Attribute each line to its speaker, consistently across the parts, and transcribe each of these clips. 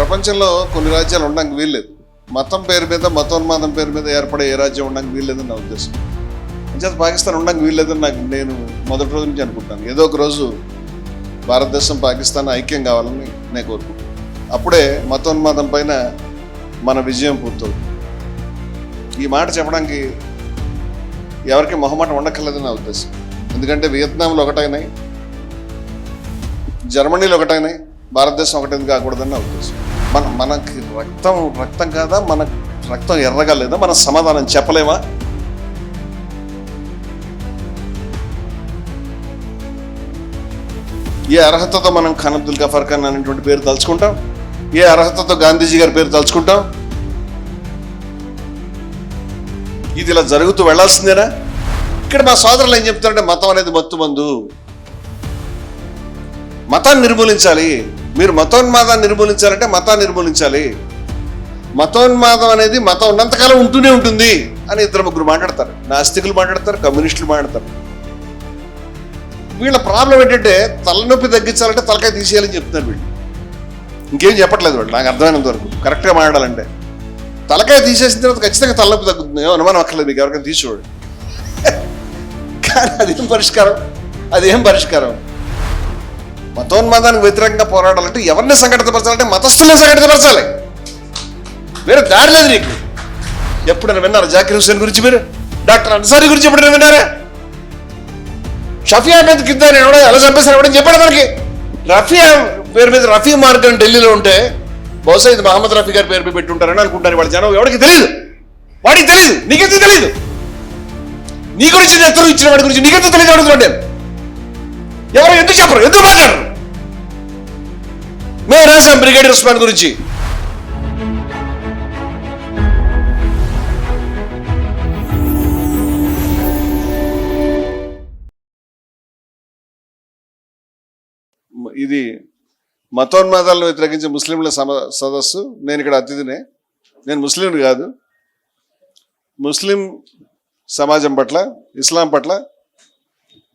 Speaker 1: ప్రపంచంలో కొన్ని రాజ్యాలు ఉండడానికి వీల్లేదు. మతం పేరు మీద, మతోన్మాదం పేరు మీద ఏర్పడే ఏ రాజ్యం ఉండడానికి వీల్లేదని నా ఉద్దేశం. అంచేత పాకిస్తాన్ ఉండడానికి వీల్లేదని నేను మొదటి రోజు నుంచి అనుకుంటాను. ఏదో ఒక రోజు భారతదేశం పాకిస్తాన్ ఐక్యం కావాలని నేను కోరుకుంటాను. అప్పుడే మతోన్మాదం పైన మన విజయం పూర్తవుతుంది. ఈ మాట చెప్పడానికి ఎవరికి మొహమాట ఉండక్కర్లేదని నా ఉద్దేశం. ఎందుకంటే వియత్నాంలో ఒకటైనాయి, జర్మనీలో ఒకటైనాయి, భారతదేశం ఒకటేందుకు కాకూడదని నా ఉద్దేశం. మనకి రక్తం కాదా, మన రక్తం ఎర్రగా లేదా, మన సమాధానం చెప్పలేమా? ఏ అర్హతతో మనం ఖాన్ అబ్దుల్ గఫార్ ఖాన్ అనేటువంటి పేరు తలుచుకుంటాం? ఏ అర్హతతో గాంధీజీ గారి పేరు తలుచుకుంటాం? ఇది ఇలా జరుగుతూ వెళ్లాల్సిందేనా? ఇక్కడ మా సోదరులు ఏం చెప్తారంటే మతం అనేది మత్తుమందు, మతాన్ని నిర్మూలించాలి. మీరు మతోన్మాదాన్ని నిర్మూలించాలంటే మతాన్ని నిర్మూలించాలి. మతోన్మాదం అనేది మతం ఉన్నంతకాలం ఉంటూనే ఉంటుంది అని ఇద్దరు ముగ్గురు మాట్లాడతారు. నాస్తికులు మాట్లాడతారు, కమ్యూనిస్టులు మాట్లాడతారు. వీళ్ళ ప్రాబ్లం ఏంటంటే తలనొప్పి తగ్గించాలంటే తలకాయ తీసేయాలని చెప్తున్నారు వీళ్ళు. ఇంకేం చెప్పట్లేదు వాళ్ళు. నాకు అర్థమైనంత వరకు కరెక్ట్గా మాట్లాడాలంటే తలకాయ తీసేసిన తర్వాత ఖచ్చితంగా తలనొప్పి తగ్గుతుంది. అనుమానం అక్కర్లేదు మీకు ఎవరికైనా తీసుకోండి. కానీ అదేం పరిష్కారం? మతోన్మాదానికి వ్యతిరేకంగా పోరాడాలంటే ఎవరిని సంఘటితపరచాలంటే మతస్థుల్ని సంఘటితపరచాలి. వేరే దారి లేదు నీకు. ఎప్పుడైనా విన్నారా జాకిర్ హుసేన్ గురించి? మీరు డాక్టర్ అన్సారీ గురించి ఎప్పుడైనా విన్నారా? షఫీ అహ్మద్ కిద్దాని ఎవడో ఎలా చంపేశారు ఎవడని చెప్పాడు మనకి. రఫీ పేరు మీద రఫీ మార్గం ఢిల్లీలో ఉంటే బహుశా ఇది మహమ్మద్ రఫీ గారి పేరు మీద పెట్టి ఉంటారని అనుకుంటారు. వాళ్ళ జనం ఎవరికి తెలియదు, వాడికి తెలియదు, నీకెందుకు తెలియదు? నీ గురించి ఎత్తు ఇచ్చిన వాడి గురించి నీకెందుకు తెలియదు అడుగుతున్నాడు. ఎవరు ఎందుకు చెప్పరు, ఎందుకు మాట్లాడరు? మేము రాసాం బ్రిగేడియర్ ఉస్మాన్ గురించి. ఇది మతోన్మాదాలను వ్యతిరేకించే ముస్లింల సదస్సు. నేను ఇక్కడ అతిథినే. నేను ముస్లింని కాదు. ముస్లిం సమాజం పట్ల, ఇస్లాం పట్ల,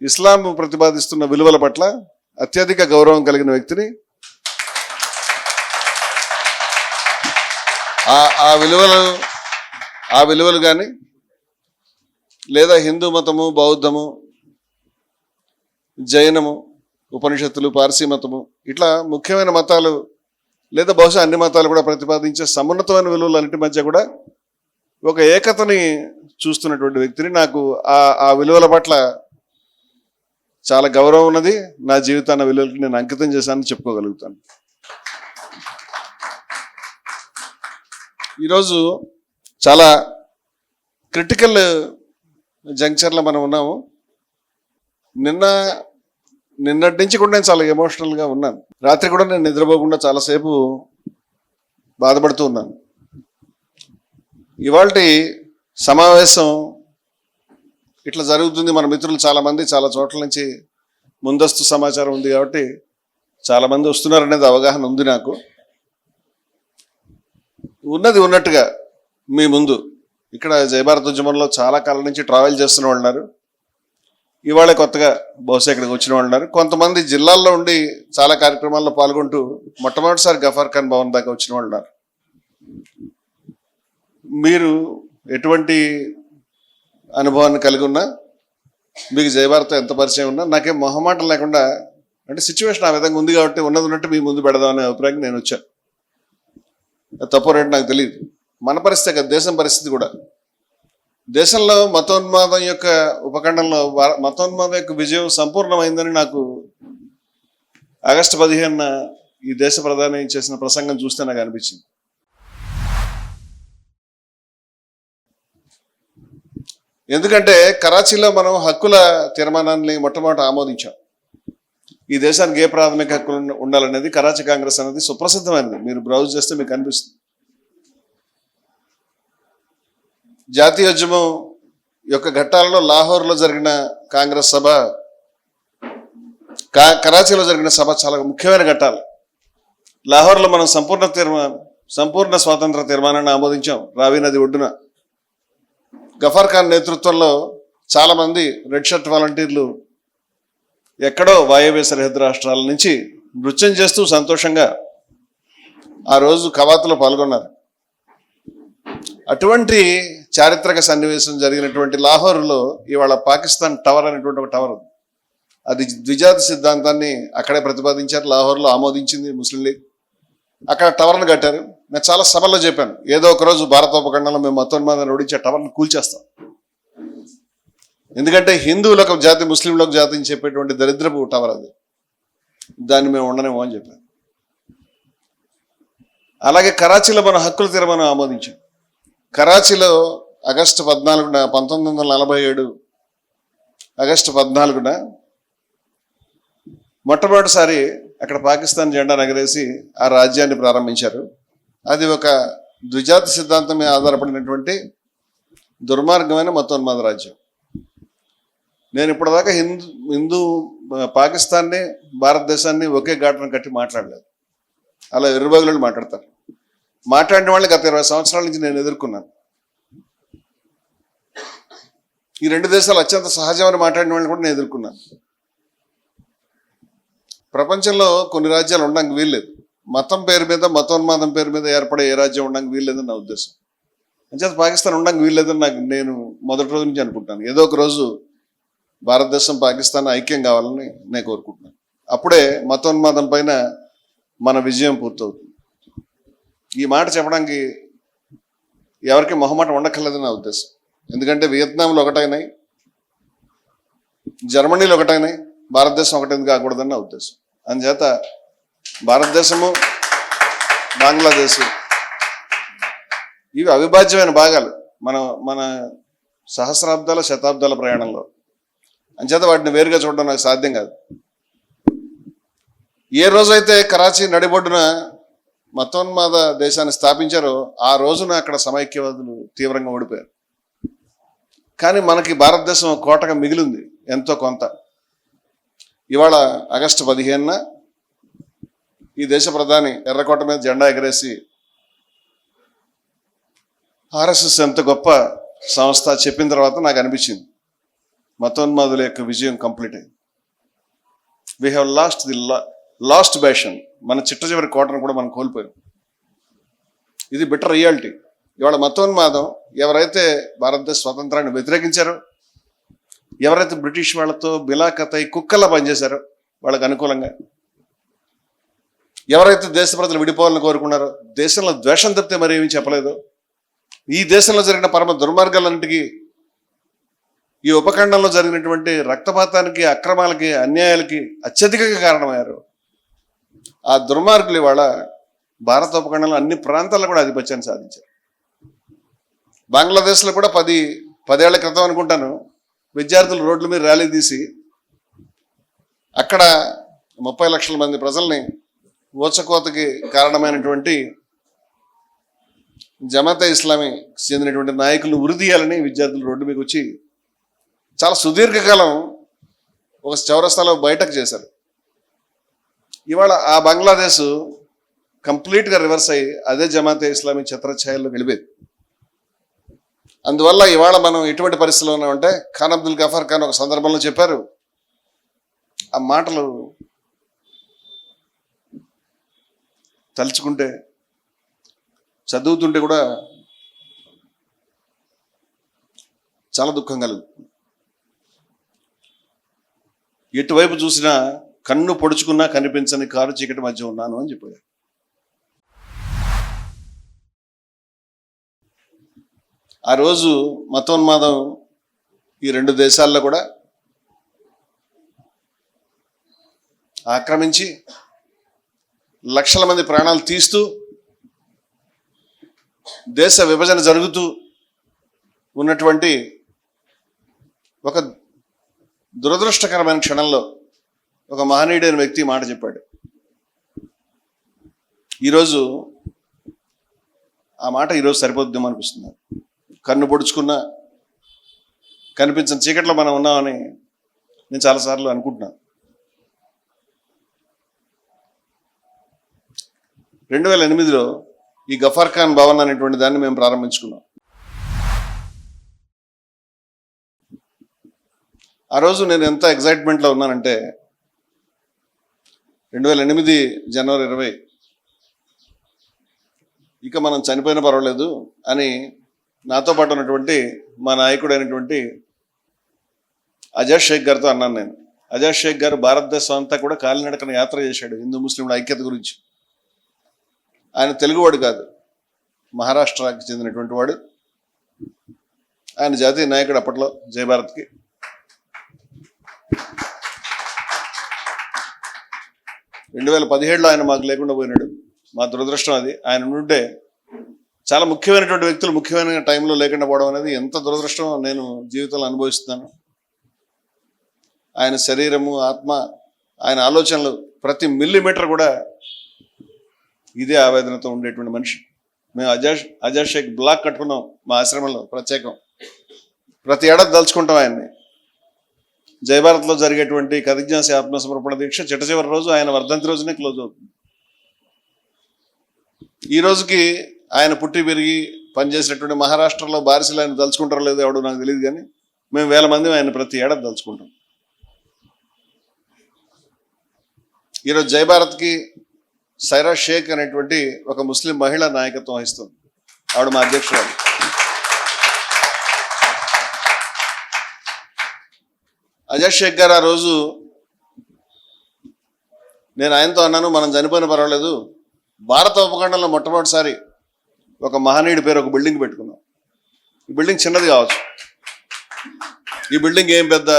Speaker 1: ఇస్లాం ప్రతిపాదిస్తున్న విలువల పట్ల అత్యధిక గౌరవం కలిగిన వ్యక్తిని. ఆ విలువలు కానీ లేదా హిందూ మతము, బౌద్ధము, జైనము, ఉపనిషత్తులు, పార్సీ మతము, ఇట్లా ముఖ్యమైన మతాలు లేదా బహుశా అన్ని మతాలు కూడా ప్రతిపాదించే సమున్నతమైన విలువలన్నిటి మధ్య కూడా ఒక ఏకతని చూస్తున్నటువంటి వ్యక్తిని. నాకు ఆ విలువల పట్ల చాలా గౌరవం ఉన్నది. నా జీవితాన్ని విలువలకి నేను అంకితం చేశానని చెప్పుకోగలుగుతాను. ఈరోజు చాలా క్రిటికల్ జంక్షన్లో మనం ఉన్నాము. నిన్నటి నుంచి కూడా నేను చాలా ఎమోషనల్గా ఉన్నాను. రాత్రి కూడా నేను నిద్రపోకుండా చాలాసేపు బాధపడుతూ ఉన్నాను. ఇవాల్టి సమావేశం ఇట్లా జరుగుతుంది. మన మిత్రులు చాలామంది చాలా చోట్ల నుంచి ముందస్తు సమాచారం ఉంది కాబట్టి చాలామంది వస్తున్నారనేది అవగాహన ఉంది నాకు. ఉన్నది ఉన్నట్టుగా మీ ముందు ఇక్కడ జయభారత్ ఉద్యమంలో చాలా కాలం నుంచి ట్రావెల్ చేస్తున్న వాళ్ళు ఉన్నారు. ఇవాళ కొత్తగా బహుశా ఇక్కడికి వచ్చిన వాళ్ళు ఉన్నారు. కొంతమంది జిల్లాల్లో ఉండి చాలా కార్యక్రమాల్లో పాల్గొంటూ మొట్టమొదటిసారి గఫార్ ఖాన్ భవన్ దాకా వచ్చిన వాళ్ళు ఉన్నారు. మీరు ఎటువంటి అనుభవాన్ని కలిగి ఉన్నా, మీకు జయభారత్ ఎంత పరిచయం ఉన్నా, నాకేం మొహమాటం లేకుండా, అంటే సిచ్యువేషన్ ఆ విధంగా ఉంది కాబట్టి ఉన్నది ఉన్నట్టు మీ ముందు పెడదాం అనే అభిప్రాయం నేను వచ్చాను. తప్పు రేటు నాకు తెలియదు. మన పరిస్థితి కాదు, దేశం పరిస్థితి కూడా. దేశంలో మతోన్మాదం యొక్క ఉపఖండంలో మతోన్మాదం యొక్క విజయం సంపూర్ణమైందని నాకు ఆగస్టు 15న ఈ దేశ ప్రధాని చేసిన ప్రసంగం చూస్తే నాకు అనిపించింది. ఎందుకంటే కరాచీలో మనం హక్కుల తీర్మానాన్ని మొట్టమొదట ఆమోదించాం. ఈ దేశానికి ఏ ప్రాథమిక హక్కులు ఉండాలనేది కరాచీ కాంగ్రెస్ అనేది సుప్రసిద్ధమైనది. మీరు బ్రౌజ్ చేస్తే మీకు అనిపిస్తుంది. జాతీయోద్యమం యొక్క ఘట్టాలలో లాహోర్లో జరిగిన కాంగ్రెస్ సభ, కరాచీలో జరిగిన సభ చాలా ముఖ్యమైన ఘట్టాలు. లాహోర్లో మనం సంపూర్ణ స్వాతంత్ర తీర్మానాన్ని ఆమోదించాం రావి నది ఒడ్డున. గఫార్ ఖాన్ నేతృత్వంలో చాలామంది రెడ్ షర్ట్ వాలంటీర్లు ఎక్కడో వాయవ్య సరిహద్దు రాష్ట్రాల నుంచి నృత్యం చేస్తూ సంతోషంగా ఆ రోజు కవాతులో పాల్గొన్నారు. అటువంటి చారిత్రక సన్నివేశం జరిగినటువంటి లాహోర్లో ఇవాళ పాకిస్తాన్ టవర్ అనేటువంటి ఒక టవర్ ఉంది. అది ద్విజాతి సిద్ధాంతాన్ని అక్కడే ప్రతిపాదించారు, లాహోర్లో ఆమోదించింది ముస్లిం లీగ్. అక్కడ టవర్ను కట్టారు. నేను చాలా సభల్లో చెప్పాను, ఏదో ఒక రోజు భారతోపఖండంలో మేము మతోన్మాదాన్ని ఓడించే టవర్ను కూల్చేస్తాం. ఎందుకంటే హిందువులకు జాతి, ముస్లింలకు జాతి అని చెప్పేటువంటి దరిద్రపు టవర్ అది, దాన్ని మేము ఉండనేమో అని చెప్పాను. అలాగే కరాచీలో మన హక్కుల తీర్మానం ఆమోదించాం. కరాచీలో ఆగస్టు 14న 1947 ఆగస్టు 14న మొట్టమొదటిసారి అక్కడ పాకిస్తాన్ జెండా ఎగరేసి ఆ రాజ్యాన్ని ప్రారంభించారు. అది ఒక ద్విజాతి సిద్ధాంతం మీద ఆధారపడినటువంటి దుర్మార్గమైన మతోన్మాద రాజ్యం. నేను ఇప్పటిదాకా హిందూ పాకిస్తాన్ని, భారతదేశాన్ని ఒకే ఘాటన కట్టి మాట్లాడలేదు. అలా ఎరుబగులు మాట్లాడతారు. మాట్లాడిన వాళ్ళని గత 20 సంవత్సరాల నుంచి నేను ఎదుర్కొన్నాను. ఈ రెండు దేశాలు అత్యంత సహజమని మాట్లాడిన వాళ్ళని కూడా నేను ఎదుర్కొన్నాను. ప్రపంచంలో కొన్ని రాజ్యాలు ఉండడానికి వీల్లేదు. మతం పేరు మీద, మతోన్మాదం పేరు మీద ఏర్పడే ఏ రాజ్యం ఉండడానికి వీల్లేదని నా ఉద్దేశం. అంచేత పాకిస్తాన్ ఉండడానికి వీల్లేదని నేను మొదటి రోజు నుంచి అనుకుంటాను. ఏదో ఒక రోజు భారతదేశం, పాకిస్తాన్ ఐక్యం కావాలని నేను కోరుకుంటున్నాను. అప్పుడే మతోన్మాదం పైన మన విజయం పూర్తవుతుంది. ఈ మాట చెప్పడానికి ఎవరికి మొహమాటం ఉండక్కర్లేదని నా ఉద్దేశం. ఎందుకంటే వియత్నాంలో ఒకటైనాయి, జర్మనీలో ఒకటైనాయి, భారతదేశం ఒకటైంది కాకూడదని నా ఉద్దేశం. అందుచేత భారతదేశము, బంగ్లాదేశ్ ఇవి అవిభాజ్యమైన భాగాలు మన సహస్రాబ్దాల, శతాబ్దాల ప్రయాణంలో. అంచేత వాటిని వేరుగా చూడడం నాకు సాధ్యం కాదు. ఏ రోజైతే కరాచీ నడిబొడ్డున మతోన్మాద దేశాన్ని స్థాపించారో ఆ రోజున అక్కడ సమైక్యవాదులు తీవ్రంగా ఓడిపోయారు. కానీ మనకి భారతదేశం కోటగా మిగిలింది ఎంతో కొంత. ఇవాళ ఆగస్టు 15న ఈ దేశ ప్రధాని ఎర్రకోట మీద జెండా ఎగరేసి ఆర్ఎస్ఎస్ ఎంత గొప్ప సంస్థ చెప్పిన తర్వాత నాకు అనిపించింది మతోన్మాదుల యొక్క విజయం కంప్లీట్ అయింది. We have lost bastion. మన చిట్ట చివరి కోటను కూడా మనం కోల్పోయాం. ఇది బిటర్ రియాలిటీ. ఇవాళ మతోన్మాదం ఎవరైతే భారతదేశ స్వాతంత్రాన్ని వ్యతిరేకించారో, ఎవరైతే బ్రిటిష్ వాళ్ళతో బిలాకతై కుక్కల్లా పనిచేశారో వాళ్ళకి అనుకూలంగా, ఎవరైతే దేశ ప్రజలు విడిపోవాలని కోరుకున్నారో, దేశంలో ద్వేషం తప్పితే మరి ఏమీ చెప్పలేదు, ఈ దేశంలో జరిగిన పరమ దుర్మార్గాలన్నిటికీ, ఈ ఉపఖండంలో జరిగినటువంటి రక్తపాతానికి, అక్రమాలకి, అన్యాయాలకి అత్యధికంగా కారణమయ్యారు. ఆ దుర్మార్గులు ఇవాళ భారత ఉపఖండంలో అన్ని ప్రాంతాల్లో కూడా ఆధిపత్యాన్ని సాధించారు. బంగ్లాదేశ్లో కూడా 10 ఏళ్ల క్రితం అనుకుంటాను విద్యార్థులు రోడ్ల మీద ర్యాలీ తీసి అక్కడ 30 లక్షల మంది ప్రజల్ని ఊచకోతకి కారణమైనటువంటి జమాతే ఇస్లామీ చెందినటువంటి నాయకులను ఉరిదీయాలని విద్యార్థులు రోడ్డు మీకు వచ్చి చాలా సుదీర్ఘకాలం ఒక చౌరస్తాలో బయటకు చేశారు. ఇవాళ ఆ బంగ్లాదేశ్ కంప్లీట్గా రివర్స్ అయ్యి అదే జమాతే ఇస్లామీ ఛత్రఛాయల్లో గెలిపేది. అందువల్ల ఇవాళ మనం ఎటువంటి పరిస్థితిలో ఉన్నామంటే, ఖాన్ అబ్దుల్ గఫార్ ఖాన్ ఒక సందర్భంలో చెప్పారు, ఆ మాటలు తలుచుకుంటే, చదువుతుంటే కూడా చాలా దుఃఖం కలుగుతుంది. ఎటువైపు చూసినా కన్ను పొడుచుకున్నా కనిపించని కారు చీకటి మధ్య ఉన్నాను అని చెప్పారు. ఆ రోజు మతోన్మాదం ఈ రెండు దేశాల్లో కూడా ఆక్రమించి లక్షల మంది ప్రాణాలు తీస్తూ, దేశ విభజన జరుగుతూ ఉన్నటువంటి ఒక దురదృష్టకరమైన క్షణంలో ఒక మహనీయుడైన వ్యక్తి మాట చెప్పాడు. ఈరోజు ఆ మాట ఈరోజు సరిపోద్దాం అనిపిస్తుంది. కన్ను పొడుచుకున్నా కనిపించిన చీకట్లో మనం ఉన్నామని నేను చాలాసార్లు అనుకుంటున్నాను. 2008లో ఈ గఫార్ ఖాన్ భవన్ అనేటువంటి దాన్ని మేము ప్రారంభించుకున్నాం. ఆ రోజు నేను ఎంత ఎగ్జైట్మెంట్లో ఉన్నానంటే, 2008 జనవరి 20 ఇక మనం చనిపోయినా పర్వాలేదు అని నాతో పాటు ఉన్నటువంటి మా నాయకుడైనటువంటి అజాజ్ షేక్ గారితో అన్నాను నేను. అజాజ్ షేక్ గారు భారతదేశం అంతా కూడా కాలినడకన యాత్ర చేశాడు హిందూ ముస్లింల ఐక్యత గురించి. ఆయన తెలుగువాడు కాదు, మహారాష్ట్రకి చెందినటువంటి వాడు. ఆయన జాతీయ నాయకుడు అప్పట్లో జై భారత్కి. రెండు 2017లో ఆయన మాకు లేకుండా పోయినాడు. మా దురదృష్టం అది. ఆయన ఉంటే చాలా ముఖ్యమైనటువంటి వ్యక్తులు ముఖ్యమైన టైంలో లేకుండా పోవడం అనేది ఎంత దురదృష్టం నేను జీవితంలో అనుభవిస్తున్నాను. ఆయన శరీరము, ఆత్మ, ఆయన ఆలోచనలు ప్రతి మిల్లీమీటర్ కూడా ఇదే ఆవేదనతో ఉండేటువంటి మనిషి. మేము అజాజ్ షేక్ బ్లాక్ కట్టుకున్నాం మా ఆశ్రమంలో ప్రత్యేకం. ప్రతి ఏడాది తలుచుకుంటాం ఆయన్ని. జయభారత్లో జరిగేటువంటి కథజ్ఞాసి ఆత్మసమర్పణ దీక్ష చిట్ట రోజు ఆయన వర్ధంతి రోజునే క్లోజ్ అవుతుంది. ఈ రోజుకి ఆయన పుట్టి పెరిగి పనిచేసినటువంటి మహారాష్ట్రలో బారిసలు ఆయన తలుచుకుంటారో లేదో ఎవడో నాకు తెలియదు, కానీ మేము 1000 మంది ఆయన ప్రతి ఏడాది తలుచుకుంటాం. ఈరోజు జయభారత్కి సైరా షేక్ అనేటువంటి ఒక ముస్లిం మహిళ నాయకత్వం వహిస్తుంది. ఆవిడ మా అధ్యక్షురాలు. అజాజ్ షేక్ గారు ఆ రోజు నేను ఆయనతో అన్నాను, మనం చనిపోయిన పర్వాలేదు, భారత ఉపఖండంలో మొట్టమొదటిసారి ఒక మహనీయుడి పేరు ఒక బిల్డింగ్ పెట్టుకున్నాం. ఈ బిల్డింగ్ చిన్నది కావచ్చు, ఈ బిల్డింగ్ ఏం పెద్ద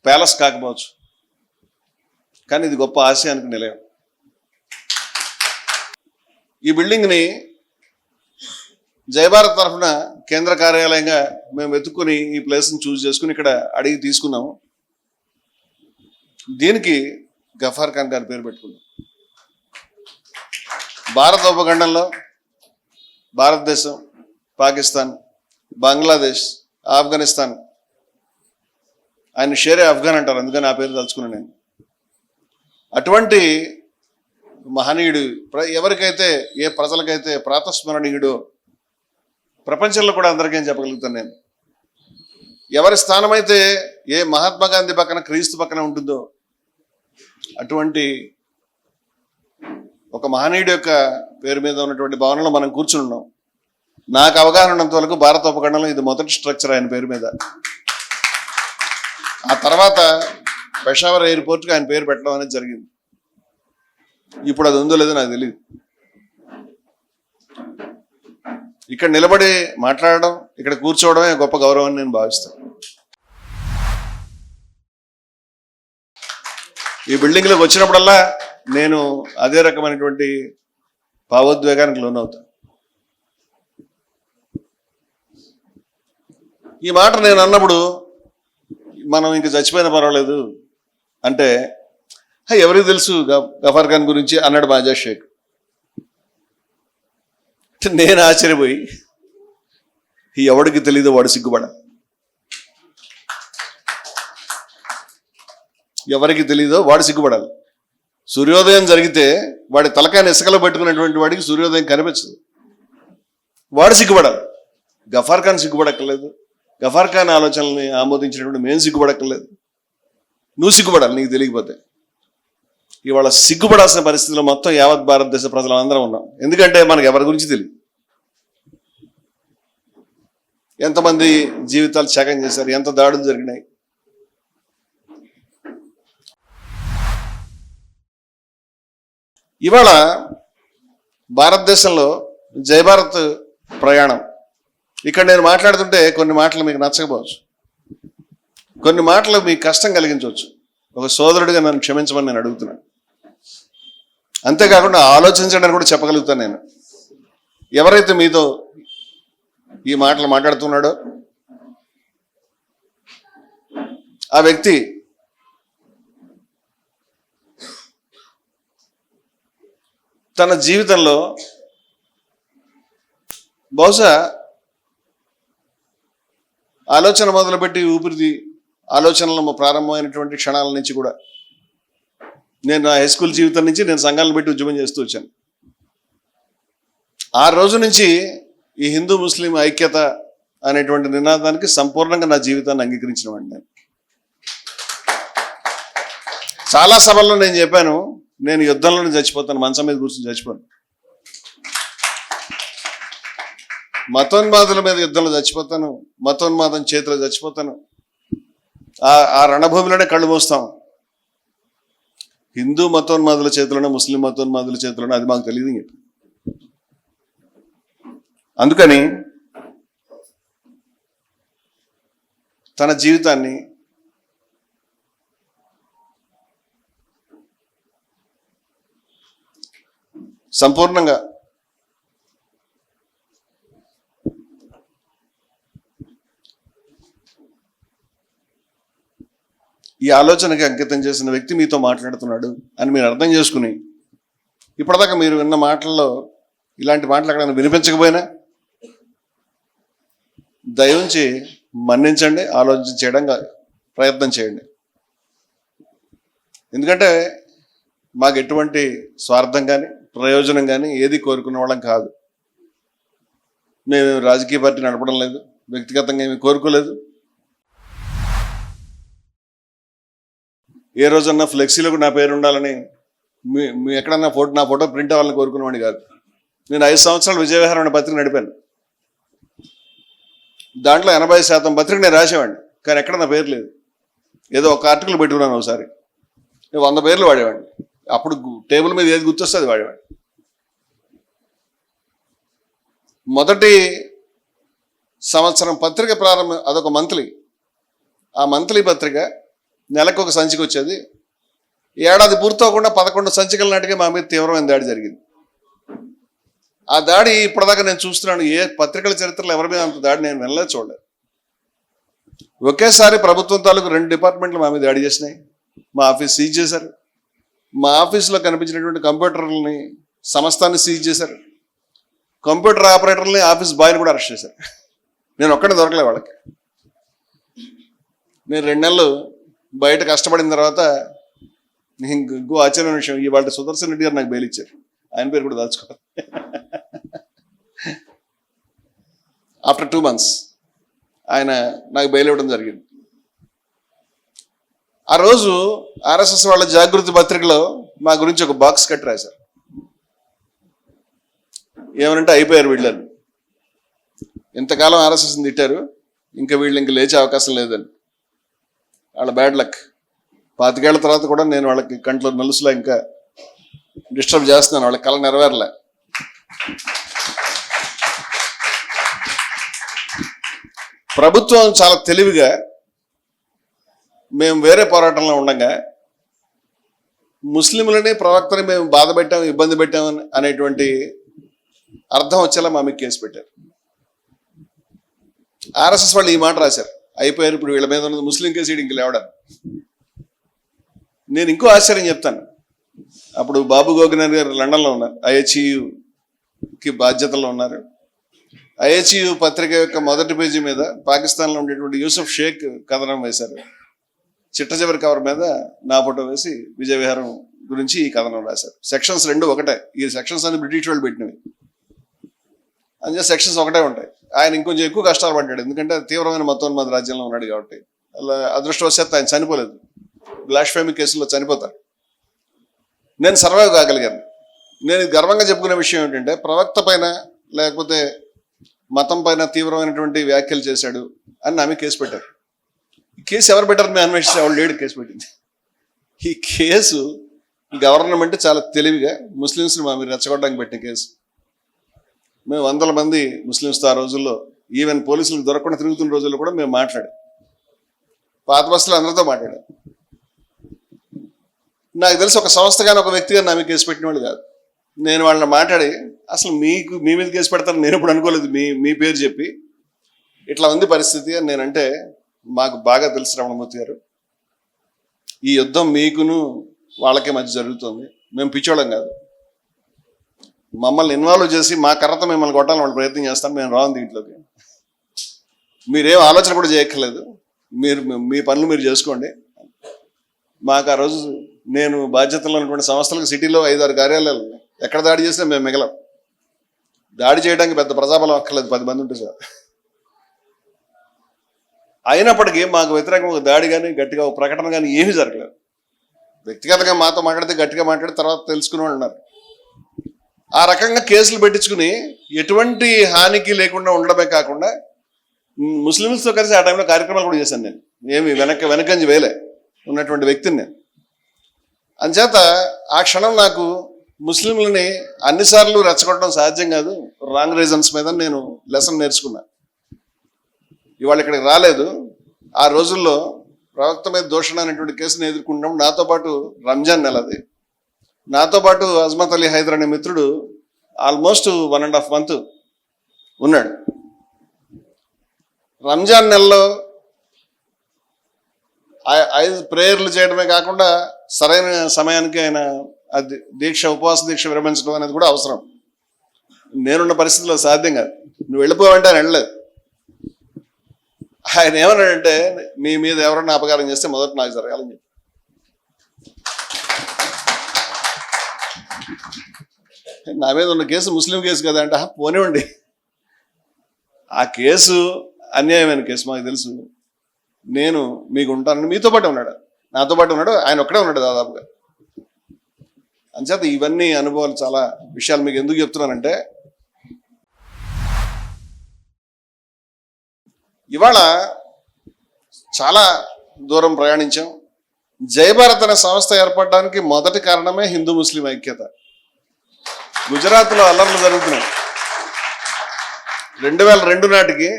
Speaker 1: ప్యాలెస్ కాకపోవచ్చు, కానీ ఇది గొప్ప ఆశయానికి నిలయం. ఈ బిల్డింగ్ని జయభారత్ తరఫున కేంద్ర కార్యాలయంగా మేము వెతుక్కుని ఈ ప్లేస్ని చూస్ చేసుకుని ఇక్కడ అడిగి తీసుకున్నాము. దీనికి గఫార్ ఖాన్ గారి పేరు పెట్టుకున్నాం. భారత ఉపఖండంలో భారతదేశం, పాకిస్తాన్, బంగ్లాదేశ్, ఆఫ్ఘనిస్తాన్, ఆయన షేరే ఆఫ్ఘన్ అంటారు, అందుకని ఆ పేరు తలుచుకున్నాను నేను. అటువంటి మహనీయుడు ఎవరికైతే, ఏ ప్రజలకైతే ప్రాతస్మరణీయుడో ప్రపంచంలో కూడా అందరికీ చెప్పగలుగుతాను నేను. ఎవరి స్థానమైతే ఏ మహాత్మా గాంధీ పక్కన, క్రీస్తు పక్కన ఉంటుందో అటువంటి ఒక మహనీయుడి యొక్క పేరు మీద ఉన్నటువంటి భవనంలో మనం కూర్చుని ఉన్నాం. నాకు అవగాహన ఉన్నంత వరకు భారత ఉపఖండంలో ఇది మొదటి స్ట్రక్చర్ ఆయన పేరు మీద. ఆ తర్వాత పెషావర్ ఎయిర్పోర్ట్కి ఆయన పేరు పెట్టడం అనేది జరిగింది. ఇప్పుడు అది ఉందో లేదో నాకు తెలియదు. ఇక్కడ నిలబడి మాట్లాడడం, ఇక్కడ కూర్చోవడమే గొప్ప గౌరవం అని నేను భావిస్తాను. ఈ బిల్డింగ్లోకి వచ్చినప్పుడల్లా నేను అదే రకమైనటువంటి భావోద్వేగానికి లోనవుతాను. ఈ మాట నేను అన్నప్పుడు మనం ఇంక చచ్చిపోయినా పర్వాలేదు అంటే ఎవరికి తెలుసు గఫార్ ఖాన్ గురించి అన్నాడు మా అజాజ్ షేక్. నేను ఆశ్చర్యపోయి ఎవడికి తెలీదో వాడు సిగ్గుపడ, ఎవరికి తెలీదో వాడు సిగ్గుపడాలి. సూర్యోదయం జరిగితే వాడి తలకాయని ఇసుకలో పెట్టుకున్నటువంటి వాడికి సూర్యోదయం కనిపించదు, వాడు సిగ్గుపడాలి. గఫార్ ఖాన్ సిగ్గుపడక్కర్లేదు, గఫార్ ఖాన్ ఆలోచనల్ని ఆమోదించినటువంటి మేము సిగ్గుపడక్కర్లేదు. నువ్వు సిగ్గుపడాలి నీకు తెలియకపోతే. ఇవాళ సిగ్గుపడాల్సిన పరిస్థితిలో మొత్తం యావత్ భారతదేశ ప్రజలు అందరం ఉన్నాం. ఎందుకంటే మనకు ఎవరి గురించి తెలియదు. ఎంతమంది జీవితాలు త్యాగం చేశారు, ఎంత దాడులు జరిగినాయి. ఇవాళ భారతదేశంలో జయభారత్ ప్రయాణం, ఇక్కడ నేను మాట్లాడుతుంటే కొన్ని మాటలు మీకు నచ్చకపోవచ్చు, కొన్ని మాటలు మీకు కష్టం కలిగించవచ్చు. ఒక సోదరుడిగా నన్ను క్షమించమని నేను అడుగుతున్నాను. అంతేకాకుండా ఆలోచించడానికి కూడా చెప్పగలుగుతాను నేను. ఎవరైతే మీతో ఈ మాటలు మాట్లాడుతున్నాడో ఆ వ్యక్తి తన జీవితంలో బహుశా ఆలోచన మొదలుపెట్టి ఊపిరిది ఆలోచనలు ప్రారంభమైనటువంటి క్షణాల నుంచి కూడా, నేను నా హై స్కూల్ జీవితం నుంచి నేను సంఘాలను పెట్టి ఉద్యమం చేస్తూ వచ్చాను. ఆ రోజు నుంచి ఈ హిందూ ముస్లిం ఐక్యత అనేటువంటి నినాదానికి సంపూర్ణంగా నా జీవితాన్ని అంగీకరించిన వాడిని నేను. చాలా సభల్లో నేను చెప్పాను, నేను యుద్ధంలోనే చచ్చిపోతాను, మంచం మీద కూర్చొని చచ్చిపోను. మతోన్మాదుల మీద యుద్ధంలో చచ్చిపోతాను, మతోన్మాదం చేతిలో చచ్చిపోతాను, ఆ రణభూమిలోనే కళ్ళు మోస్తాం. హిందూ మతోన్మాదుల చేతిలోనే, ముస్లిం మతోన్మాదుల చేతిలోనే, అది మాకు తెలియదు. అందుకని తన జీవితాన్ని సంపూర్ణంగా ఈ ఆలోచనకి అంకితం చేసిన వ్యక్తి మీతో మాట్లాడుతున్నాడు అని మీరు అర్థం చేసుకుని, ఇప్పటిదాకా మీరు విన్న మాటల్లో ఇలాంటి మాటలు ఎక్కడైనా వినిపించకపోయినా దయవుంచి మన్నించండి, ఆలోచన చేయడం ప్రయత్నం చేయండి. ఎందుకంటే మాకు ఎటువంటి స్వార్థం కానీ ప్రయోజనం కానీ ఏది కోరుకునే వాళ్ళం కాదు. మేము రాజకీయ పార్టీ నడపడం లేదు, వ్యక్తిగతంగా ఏమి కోరుకోలేదు. ఏ రోజన్నా ఫ్లెక్సీలకు నా పేరు ఉండాలని మీ ఎక్కడన్నా నా ఫోటో ప్రింట్ అవ్వాలని కోరుకునేవాడిని కాదు. నేను 5 సంవత్సరాలు విజయవిహారం అనే పత్రిక నడిపాను. దాంట్లో 80% పత్రిక నేను రాసేవాడిని, కానీ ఎక్కడ నా పేరు లేదు. ఏదో ఒక ఆర్టికల్ పెట్టుకున్నాను ఒకసారి, నేను 100 పేర్లు వాడేవాడిని. అప్పుడు టేబుల్ మీద ఏది గుర్తొస్తే అది వాడేవాడిని. మొదటి సంవత్సరం పత్రిక ప్రారంభం, అదొక మంత్లీ. ఆ మంత్లీ పత్రిక నెలకు ఒక సంచిక వచ్చేది. ఏడాది పూర్తవకుండా 11 సంచికల నాటికే మా మీద తీవ్రమైన దాడి జరిగింది. ఆ దాడి ఇప్పటిదాకా నేను చూస్తున్నాను. ఏ పత్రికల చరిత్రలో ఎవరి మీద అంత దాడి నేను వెళ్ళలేదు, చూడలేదు. ఒకేసారి ప్రభుత్వం తాలూకు 2 డిపార్ట్మెంట్లు మా మీద దాడి చేసినాయి. మా ఆఫీస్ సీజ్ చేశారు. మా ఆఫీస్లో కనిపించినటువంటి కంప్యూటర్లని సమస్తాన్ని సీజ్ చేశారు. కంప్యూటర్ ఆపరేటర్ని, ఆఫీస్ బాయ్ని కూడా అరెస్ట్ చేశారు. నేను ఒక్కడే దొరకలే వాళ్ళకి. నేను 2 నెలలు బయట కష్టపడిన తర్వాత ఇంకో ఆశ్చర్యమైన విషయం, ఇవాళ సుదర్శన్ రెడ్డి గారు నాకు బెయిల్ ఇచ్చారు. ఆయన పేరు కూడా దాచుకోవాలి. ఆఫ్టర్ 2 months ఆయన నాకు బెయిల్ ఇవ్వడం జరిగింది. ఆ రోజు ఆర్ఎస్ఎస్ వాళ్ళ జాగృతి పత్రికలో మా గురించి ఒక బాక్స్ కట్టి రాశారు. ఏమనంటే అయిపోయారు వీళ్ళని, ఇంతకాలం ఆర్ఎస్ఎస్ని తిట్టారు, ఇంకా వీళ్ళు ఇంక లేచే అవకాశం లేదని. వాళ్ళ బ్యాడ్ లక్. 25 ఏళ్ల తర్వాత కూడా నేను వాళ్ళకి కంట్లో నలుసులా ఇంకా డిస్టర్బ్ చేస్తున్నాను. వాళ్ళకి కళ నెరవేరలే. ప్రభుత్వం చాలా తెలివిగా మేము వేరే పోరాటంలో ఉండగా ముస్లింలని, ప్రవక్తని మేము బాధ పెట్టాము, ఇబ్బంది పెట్టామని అనేటువంటి అర్థం వచ్చేలా మా మీద కేసు పెట్టారు. ఆర్ఎస్ఎస్ వాళ్ళు ఈ మాట రాశారు, అయిపోయారు, ఇప్పుడు వీళ్ళ మీద ఉన్నది ముస్లిం కేసు, ఇంక లేవడం. నేను ఇంకో ఆశ్చర్యం చెప్తాను. అప్పుడు బాబు గోగినార్ గారు లండన్లో ఉన్నారు, ఐహెచ్ఈయుకి బాధ్యతలో ఉన్నారు. ఐహెచ్ఈయు పత్రిక యొక్క మొదటి పేజీ మీద పాకిస్తాన్లో ఉండేటువంటి యూసుఫ్ షేక్ కథనం వేశారు. చిట్ట చివరి కవర్ మీద నా ఫోటో వేసి విజయవిహారం గురించి ఈ కథనం రాశారు. సెక్షన్స్ 2 ఒకటే. ఈ సెక్షన్స్ అన్ని బ్రిటిష్ వాళ్ళు పెట్టినవి. అందుకే సెక్షన్స్ ఒకటే ఉంటాయి. ఆయన ఇంకొంచెం ఎక్కువ కష్టాలు పడ్డాడు, ఎందుకంటే తీవ్రమైన మతోన్మాద రాజ్యంలో ఉన్నాడు కాబట్టి. అలా అదృష్టవశాత్తు ఆయన చనిపోలేదు. బ్లాస్ఫెమీ కేసులో చనిపోతారు. నేను సర్వైవ్ కాగలిగాను. నేను గర్వంగా చెప్పుకునే విషయం ఏంటంటే, ప్రవక్త పైన లేకపోతే మతం పైన తీవ్రమైనటువంటి వ్యాఖ్యలు చేశాడు అని నా మీద కేసు పెట్టారు. ఈ కేసు ఎవరు పెట్టారు మేము అన్వేషిస్తే ఎవరు లేడు కేసు పెట్టింది. ఈ కేసు గవర్నమెంట్ చాలా తెలివిగా ముస్లిమ్స్ని మా మీద రెచ్చగొట్టడానికి పెట్టిన కేసు. మేము 100 మంది ముస్లిమ్స్తో ఆ రోజుల్లో, ఈవెన్ పోలీసులకు దొరకకుండా తిరుగుతున్న రోజుల్లో కూడా మేము మాట్లాడాం. పాత బస్సులో అందరితో మాట్లాడాం. నాకు తెలిసి ఒక సంస్థ కానీ ఒక వ్యక్తిగా నా మీద కేసు పెట్టిన వాళ్ళు కాదు. నేను వాళ్ళని మాట్లాడి, అసలు మీ మీద కేసు పెడతాను నేను ఎప్పుడు అనుకోలేదు. మీ పేరు చెప్పి ఇట్లా ఉంది పరిస్థితి అని నేనంటే, మాకు బాగా తెలుసు రమణమూర్తి గారు, ఈ యుద్ధం మీకును వాళ్ళకే మధ్య జరుగుతుంది. మేము పిచ్చోళ్ళం కాదు. మమ్మల్ని ఇన్వాల్వ్ చేసి మా కర్రతో మిమ్మల్ని కొట్టాలని వాళ్ళు ప్రయత్నం చేస్తాను. మేము రాను దీంట్లోకి. మీరేం ఆలోచన కూడా చేయక్కర్లేదు, మీ పనులు మీరు చేసుకోండి. మాకు ఆ రోజు నేను బాధ్యతలో ఉన్నటువంటి సంస్థలకు సిటీలో 5-6 కార్యాలయాలు ఉన్నాయి. ఎక్కడ దాడి చేసినా మేము మిగలం. దాడి చేయడానికి పెద్ద ప్రజాబలం అక్కర్లేదు, 10 మంది ఉంటే సార్. అయినప్పటికీ మాకు వ్యతిరేకంగా ఒక దాడి కానీ గట్టిగా ఒక ప్రకటన కానీ ఏమీ జరగలేదు. వ్యక్తిగతంగా మాతో మాట్లాడితే గట్టిగా మాట్లాడి తర్వాత తెలుసుకునే వాళ్ళు ఉన్నారు. ఆ రకంగా కేసులు పెట్టించుకుని ఎటువంటి హానికి లేకుండా ఉండడమే కాకుండా ముస్లిమ్స్తో కలిసి ఆ టైంలో కార్యక్రమాలు కూడా చేశాను నేను. ఏమి వెనకంజి వేలే ఉన్నటువంటి వ్యక్తిని నేను. అంచేత ఆ క్షణం నాకు ముస్లింలని అన్నిసార్లు రెచ్చగొట్టడం సాధ్యం కాదు, రాంగ్ రీజన్స్ మీద నేను లెసన్ నేర్చుకున్నా. ఇవాళ ఇక్కడికి రాలేదు. ఆ రోజుల్లో ప్రవక్త మీద దూషణ అనేటువంటి కేసుని ఎదుర్కొంటాం. నాతో పాటు రంజాన్ నెలది, నాతో పాటు అజ్మత్ అలీ హైదర్ అనే మిత్రుడు ఆల్మోస్ట్ 1.5 months ఉన్నాడు. రంజాన్ నెలలో 5 ప్రేయర్లు చేయడమే కాకుండా సరైన సమయానికి ఆయన దీక్ష, ఉపవాస దీక్ష విరమించడం అనేది కూడా అవసరం. నేనున్న పరిస్థితిలో సాధ్యం కాదు. నువ్వు వెళ్ళిపోవంటే ఆయన వెళ్ళలేదు. ఆయన ఏమన్నాడంటే, మీ మీద ఎవరన్నా అపకారం చేస్తే మొదట నాకు జరగాలని చెప్పి. నా మీద ఉన్న కేసు ముస్లిం కేసు కదా అంటే, పోనివ్వండి, ఆ కేసు అన్యాయమైన కేసు మాకు తెలుసు, నేను మీకు ఉంటానని మీతో పాటు ఉన్నాడు, నాతో పాటు ఉన్నాడు, ఆయన ఒక్కడే ఉన్నాడు దాదాపుగా. అంచేత ఇవన్నీ అనుభవాలు, చాలా విషయాలు మీకు ఎందుకు చెప్తున్నానంటే, ఇవాళ చాలా దూరం ప్రయాణించాం. జయభారత్ అనే సంస్థ ఏర్పడడానికి మొదటి కారణమే హిందూ ముస్లిం ఐక్యత. గుజరాత్లో అల్లర్లు జరుగుతున్నాయి. 2002 నాటికి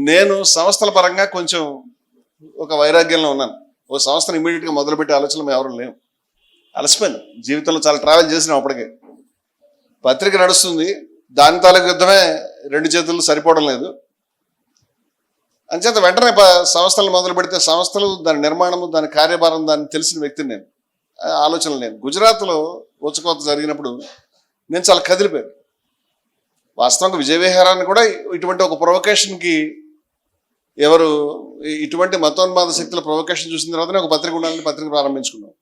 Speaker 1: నేను సంస్థల పరంగా కొంచెం ఒక వైరాగ్యంలో ఉన్నాను. ఓ సంస్థను ఇమీడియట్గా మొదలుపెట్టే ఆలోచనలు మేము ఎవరు లేము. అలసిపోయాను, జీవితంలో చాలా ట్రావెల్ చేసినాం. అప్పటికే పత్రిక నడుస్తుంది, దాని తాలూకు యుద్ధమే 2 చేతులు సరిపోవడం లేదు. అంచేత వెంటనే సంస్థలు మొదలు పెడితే సంస్థలు, దాని నిర్మాణము, దాని కార్యభారం, దాన్ని తెలిసిన వ్యక్తిని నేను, ఆలోచనలు నేను. గుజరాత్లో ఉచ్చకోత జరిగినప్పుడు నేను చాలా కదిలిపోయాను. వాస్తవంగా విజయవిహారాన్ని కూడా ఇటువంటి ఒక ప్రొవొకేషన్కి, ఎవరు ఇటువంటి మతోన్మాద శక్తుల ప్రొవొకేషన్ చూసిన తర్వాతనే ఒక పత్రిక ఉండాలని పత్రిక ప్రారంభించుకున్నాం.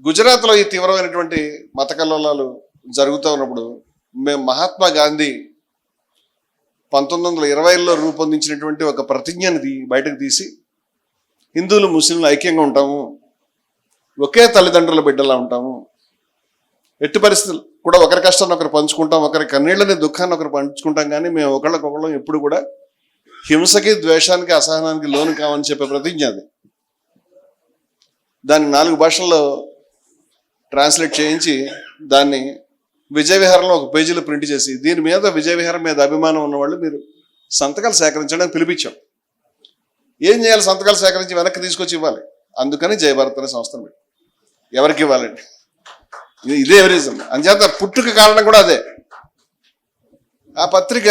Speaker 1: గుజరాత్లో ఈ తీవ్రమైనటువంటి మత కల్లోలాలు జరుగుతూ ఉన్నప్పుడు మేము మహాత్మా గాంధీ 1920లో రూపొందించినటువంటి ఒక ప్రతిజ్ఞని బయటకు తీసి, హిందువులు ముస్లింలు ఐక్యంగా ఉంటాము, ఒకే తల్లిదండ్రుల బిడ్డలా ఉంటాము, ఎట్టి పరిస్థితులు కూడా ఒకరి కష్టాన్ని ఒకరు పంచుకుంటాం, ఒకరి కన్నీళ్ళని దుఃఖాన్ని ఒకరు పంచుకుంటాం, కానీ మేము ఒకళ్ళకొకళ్ళం ఎప్పుడు కూడా హింసకి, ద్వేషానికి, అసహనానికి లోను కావని చెప్పే ప్రతిజ్ఞ అది. దాన్ని 4 భాషల్లో ట్రాన్స్లేట్ చేయించి దాన్ని విజయవిహారంలో ఒక పేజీలో ప్రింట్ చేసి, దీని మీద విజయవిహారం మీద అభిమానం ఉన్నవాళ్ళు మీరు సంతకాలు సేకరించడానికి పిలిపించాం. ఏం చేయాలి? సంతకాలు సేకరించి వెనక్కి తీసుకొచ్చి ఇవ్వాలి. అందుకని జయభారత్ అనే సంస్థను పెట్టి, ఎవరికి ఇవ్వాలండి, ఇదే రీజన్. అంచేత పుట్టుక కారణం కూడా అదే. ఆ పత్రిక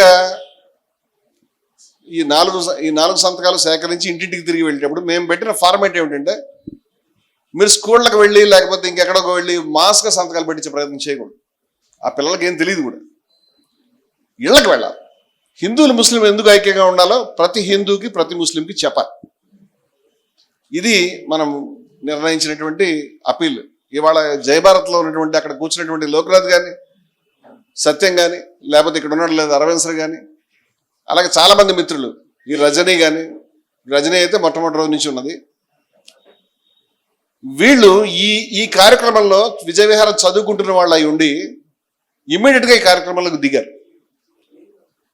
Speaker 1: ఈ 4 సంతకాలు సేకరించి ఇంటింటికి తిరిగి వెళ్ళేటప్పుడు మేము పెట్టిన ఫార్మాట్ ఏమిటంటే, మీరు స్కూళ్ళకి వెళ్ళి లేకపోతే ఇంకెక్కడికో వెళ్ళి మాస్గా సంతకాలు పెట్టించే ప్రయత్నం చేయకూడదు. ఆ పిల్లలకి ఏం తెలియదు కూడా. ఇళ్ళకి వెళ్ళాలి. హిందువులు ముస్లిం ఎందుకు ఐక్యంగా ఉండాలో ప్రతి హిందూకి, ప్రతి ముస్లింకి చెప్పాలి. ఇది మనం నిర్ణయించినటువంటి అపీల్. ఇవాళ జయభారత్లో ఉన్నటువంటి అక్కడ కూర్చున్నటువంటి లోక్నాథ్ కానీ, సత్యం కానీ, లేకపోతే ఇక్కడ ఉన్నాడు లేదు అరవింద్ సార్ కానీ, అలాగే చాలామంది మిత్రులు, ఈ రజనీ కానీ, రజనీ అయితే మొట్టమొదటి రోజు నుంచి ఉన్నది, వీళ్ళు ఈ కార్యక్రమంలో విజయవిహారం చదువుకుంటున్న వాళ్ళు అయి ఉండి ఇమ్మీడియట్గా ఈ కార్యక్రమంలోకి దిగారు.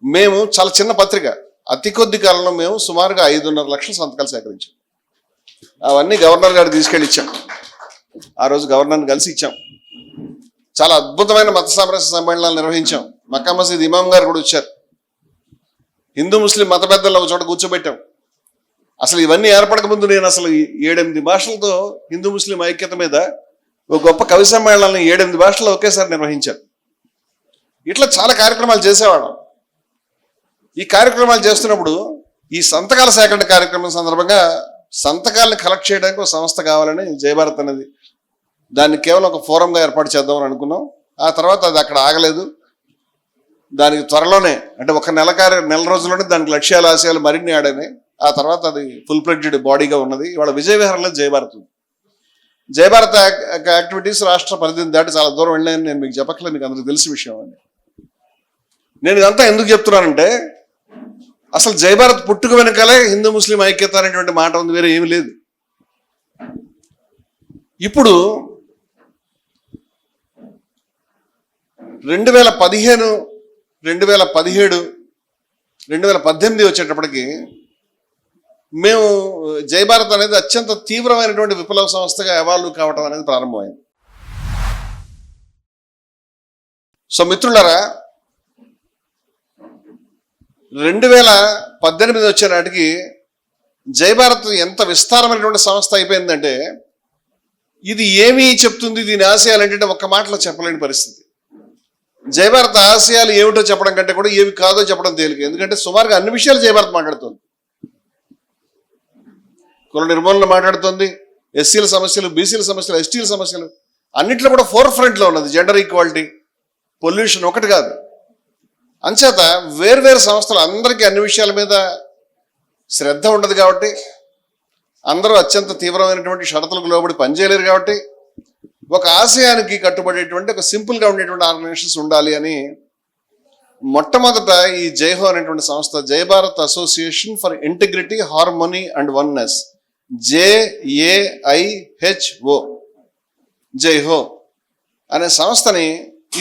Speaker 1: మేము చాలా చిన్న పత్రిక, అతి కొద్ది కాలంలో మేము సుమారుగా 5.5 లక్షల సంతకాలు సేకరించాం. అవన్నీ గవర్నర్ గారు తీసుకెళ్ళి ఇచ్చాం. ఆ రోజు గవర్నర్ని కలిసి ఇచ్చాం. చాలా అద్భుతమైన మత సామరస్య సమ్మేళనాలు నిర్వహించాం. మక్కా మసీద్ ఇమాం గారు కూడా వచ్చారు. హిందూ ముస్లిం మత పెద్దలు ఒక చోట కూర్చోబెట్టాం. అసలు ఇవన్నీ ఏర్పడకముందు నేను అసలు 7-8 భాషలతో హిందూ ముస్లిం ఐక్యత మీద ఒక గొప్ప కవి సమ్మేళనాలను 7-8 భాషల్లో ఒకేసారి నిర్వహించారు. ఇట్లా చాలా కార్యక్రమాలు చేసేవాళ్ళం. ఈ కార్యక్రమాలు చేస్తున్నప్పుడు ఈ సంతకాల సేకరణ కార్యక్రమం సందర్భంగా సంతకాలను కలెక్ట్ చేయడానికి ఒక సంస్థ కావాలని జయభారత్ అనేది, దాన్ని కేవలం ఒక ఫోరంగా ఏర్పాటు చేద్దామని అనుకున్నాం. ఆ తర్వాత అది అక్కడ ఆగలేదు. దానికి త్వరలోనే, అంటే ఒక నెల రోజుల్లోనే దానికి లక్ష్యాలు, ఆశయాలు మరిన్ని ఆడైనాయి. ఆ తర్వాత అది ఫుల్ ఫ్లెడ్జ్డ్ బాడీగా ఉన్నది. ఇవాళ విజయవిహారంలో జయభారత్ ఉంది. జయభారత్ యాక్టివిటీస్ రాష్ట్ర పరిధిని దాటి చాలా దూరం వెళ్ళాయని నేను మీకు చెప్పట్లేదు, మీకు అందరికీ తెలిసిన విషయం అండి. నేను ఇదంతా ఎందుకు చెప్తున్నానంటే, అసలు జయభారత్ పుట్టుక వెనకాలే హిందూ ముస్లిం ఐక్యత అనేటువంటి మాట ఉంది, వేరే ఏమీ లేదు. ఇప్పుడు 2015, 2017, 2018 వచ్చేటప్పటికి మేము జై భారత్ అనేది అత్యంత తీవ్రమైనటువంటి విప్లవ సంస్థగా ఎవాల్వ్ కావటం అనేది ప్రారంభమైంది. సో మిత్రులారా, 2018 వచ్చే నాటికి జై భారత్ ఎంత విస్తారమైనటువంటి సంస్థ అయిపోయిందంటే ఇది ఏమీ చెప్తుంది, దీని ఆశయాలు ఏంటంటే ఒక్క మాటలో చెప్పలేని పరిస్థితి. జై భారత్ ఆశయాలు ఏమిటో చెప్పడం కంటే కూడా ఏవి కాదో చెప్పడం తేలిక. ఎందుకంటే సుమారుగా అన్ని విషయాలు జై భారత్ మాట్లాడుతుంది. కుల నిర్మూలన మాట్లాడుతుంది, ఎస్సీల సమస్యలు, బీసీల సమస్యలు, ఎస్టీల సమస్యలు అన్నింటిలో కూడా ఫోర్ ఫ్రంట్లో ఉన్నది. జెండర్ ఈక్వాలిటీ, పొల్యూషన్ ఒకటి కాదు. అంచేత వేర్వేరు సంస్థలు అందరికీ అన్ని విషయాల మీద శ్రద్ధ ఉండదు కాబట్టి, అందరూ అత్యంత తీవ్రమైనటువంటి షరతులకు లోబడి పనిచేయలేరు కాబట్టి, ఒక ఆశయానికి కట్టుబడేటువంటి ఒక సింపుల్గా ఉండేటువంటి ఆర్గనైజేషన్స్ ఉండాలి అని మొట్టమొదట ఈ జైహో అనేటువంటి సంస్థ, Jai Bharat association for integrity, harmony and oneness, JAIHO, Jai Ho అనే సంస్థని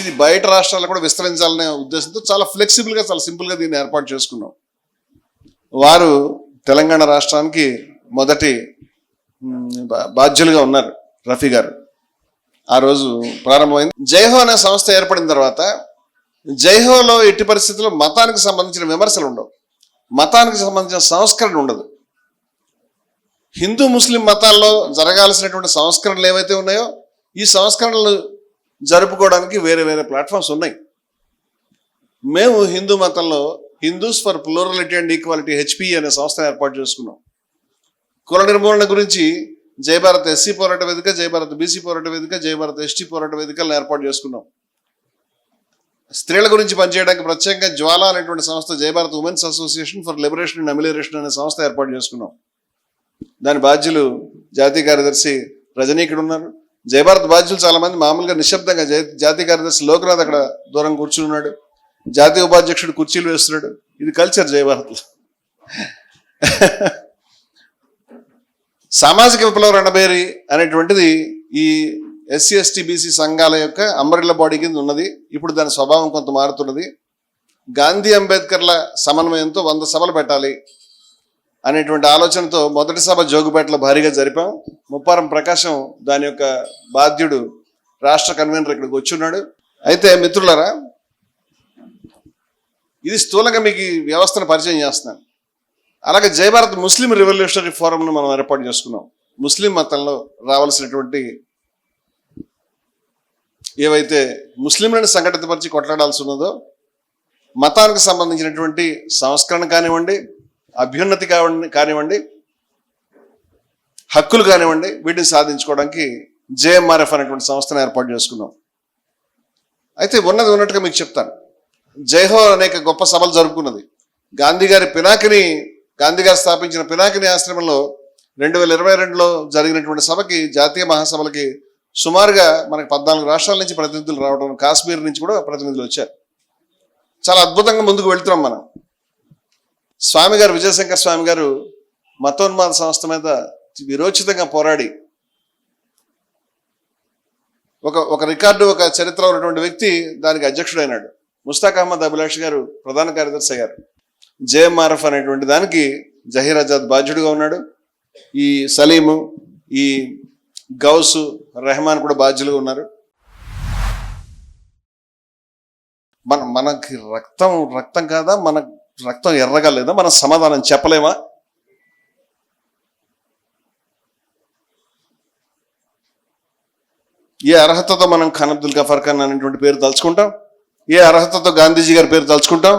Speaker 1: ఇది బయట రాష్ట్రాల్లో కూడా విస్తరించాలనే ఉద్దేశంతో చాలా ఫ్లెక్సిబుల్గా, చాలా సింపుల్గా దీన్ని ఏర్పాటు చేసుకున్నాం. వారు తెలంగాణ రాష్ట్రానికి మొదటి బాధ్యులుగా ఉన్నారు రఫీ గారు. ఆ రోజు ప్రారంభమైంది. జైహో అనే సంస్థ ఏర్పడిన తర్వాత జైహోలో ఎట్టి పరిస్థితుల్లో మతానికి సంబంధించిన విమర్శలు ఉండవు, మతానికి సంబంధించిన సంస్కరణ ఉండదు. హిందూ ముస్లిం మతాల్లో జరగాల్సినటువంటి సంస్కరణలు ఏవైతే ఉన్నాయో ఈ సంస్కరణలు జరుపుకోవడానికి వేరే వేరే ప్లాట్ఫామ్స్ ఉన్నాయి. మేము హిందూ మతంలో Hindus for plurality and equality, HPE అనే సంస్థను ఏర్పాటు చేసుకున్నాం. కుల నిర్మూలన గురించి జై భారత్ SC పోరాట వేదిక, జై భారత్ BC పోరాట వేదిక, జై భారత్ ST పోరాట వేదికలను ఏర్పాటు చేసుకున్నాం. స్త్రీల గురించి పనిచేయడానికి ప్రత్యేకంగా జ్వాల అనేటువంటి సంస్థ, Jai Bharat women's association for liberation and amelioration అనే సంస్థ ఏర్పాటు చేసుకున్నాం. దాని బాధ్యులు జాతీయ కార్యదర్శి రజనీ ఇక్కడ ఉన్నారు. జై భారత్ బాధ్యులు చాలా మంది మామూలుగా నిశ్శబ్దంగా, జాతీయ కార్యదర్శి లోక్నాథ్ అక్కడ దూరం కూర్చున్నాడు, జాతీయ ఉపాధ్యక్షుడు కుర్చీలు వేస్తున్నాడు. ఇది కల్చర్ జై భారత్. సామాజిక విప్లవ రణబేరి అనేటువంటిది ఈ SC ST BC సంఘాల యొక్క అంబ్రెల్లా బాడీ కింద ఉన్నది. ఇప్పుడు దాని స్వభావం కొంత మారుతున్నది. గాంధీ అంబేద్కర్ల సమన్వయంతో 100 సభలు పెట్టాలి అనేటువంటి ఆలోచనతో మొదటి సభ జోగుపేటలో భారీగా జరిపాం. ముప్పారం ప్రకాశం దాని యొక్క బాధ్యుడు, రాష్ట్ర కన్వీనర్ ఇక్కడికి వచ్చున్నాడు. అయితే మిత్రులారా, ఇది స్థూలంగా మీకు ఈ వ్యవస్థను పరిచయం చేస్తున్నాను. అలాగే జై భారత్ ముస్లిం రెవల్యూషనరీ ఫోరంను మనం ఏర్పాటు చేసుకున్నాం. ముస్లిం మతంలో రావాల్సినటువంటి ఏవైతే ముస్లింలను సంఘటితపరిచి కొట్లాడాల్సి ఉన్నదో, మతానికి సంబంధించినటువంటి సంస్కరణ కానివ్వండి, అభ్యున్నతి కానివ్వండి, హక్కులు కానివ్వండి, వీటిని సాధించుకోవడానికి JMRF అనేటువంటి సంస్థను ఏర్పాటు చేసుకున్నాం. అయితే ఉన్నది ఉన్నట్టుగా మీకు చెప్తాను. జైహో అనేక గొప్ప సభలు జరుపుకున్నది. గాంధీ గారు స్థాపించిన పినాకిని ఆశ్రమంలో 2022లో జరిగినటువంటి సభకి, జాతీయ మహాసభలకి సుమారుగా మనకి 14 రాష్ట్రాల నుంచి ప్రతినిధులు రావడం, కాశ్మీర్ నుంచి కూడా ప్రతినిధులు వచ్చారు. చాలా అద్భుతంగా ముందుకు వెళ్తున్నాం మనం. స్వామి గారు, విజయశంకర్ స్వామి గారు మతోన్మాద సంస్థ మీద విరోచితంగా పోరాడి ఒక రికార్డు, ఒక చరిత్ర ఉన్నటువంటి వ్యక్తి దానికి అధ్యక్షుడైనాడు. ముస్తాక్ అహ్మద్ అభిలాష్ గారు ప్రధాన కార్యదర్శి అయ్యారు. JMRF అనేటువంటి దానికి జహీర్ ఆజాద్ బాధ్యుడిగా ఉన్నాడు. ఈ సలీము, ఈ గౌసు, రెహమాన్ కూడా బాధ్యులుగా ఉన్నారు. మనకి రక్తం కాదా, మన రక్తం ఎర్రగా లేదా, మనం సమాధానం చెప్పలేమా? ఏ అర్హతతో మనం ఖాన్ అబ్దుల్ గఫార్ ఖాన్ అనేటువంటి పేరు తలుచుకుంటాం? ఏ అర్హతతో గాంధీజీ గారి పేరు తలుచుకుంటాం?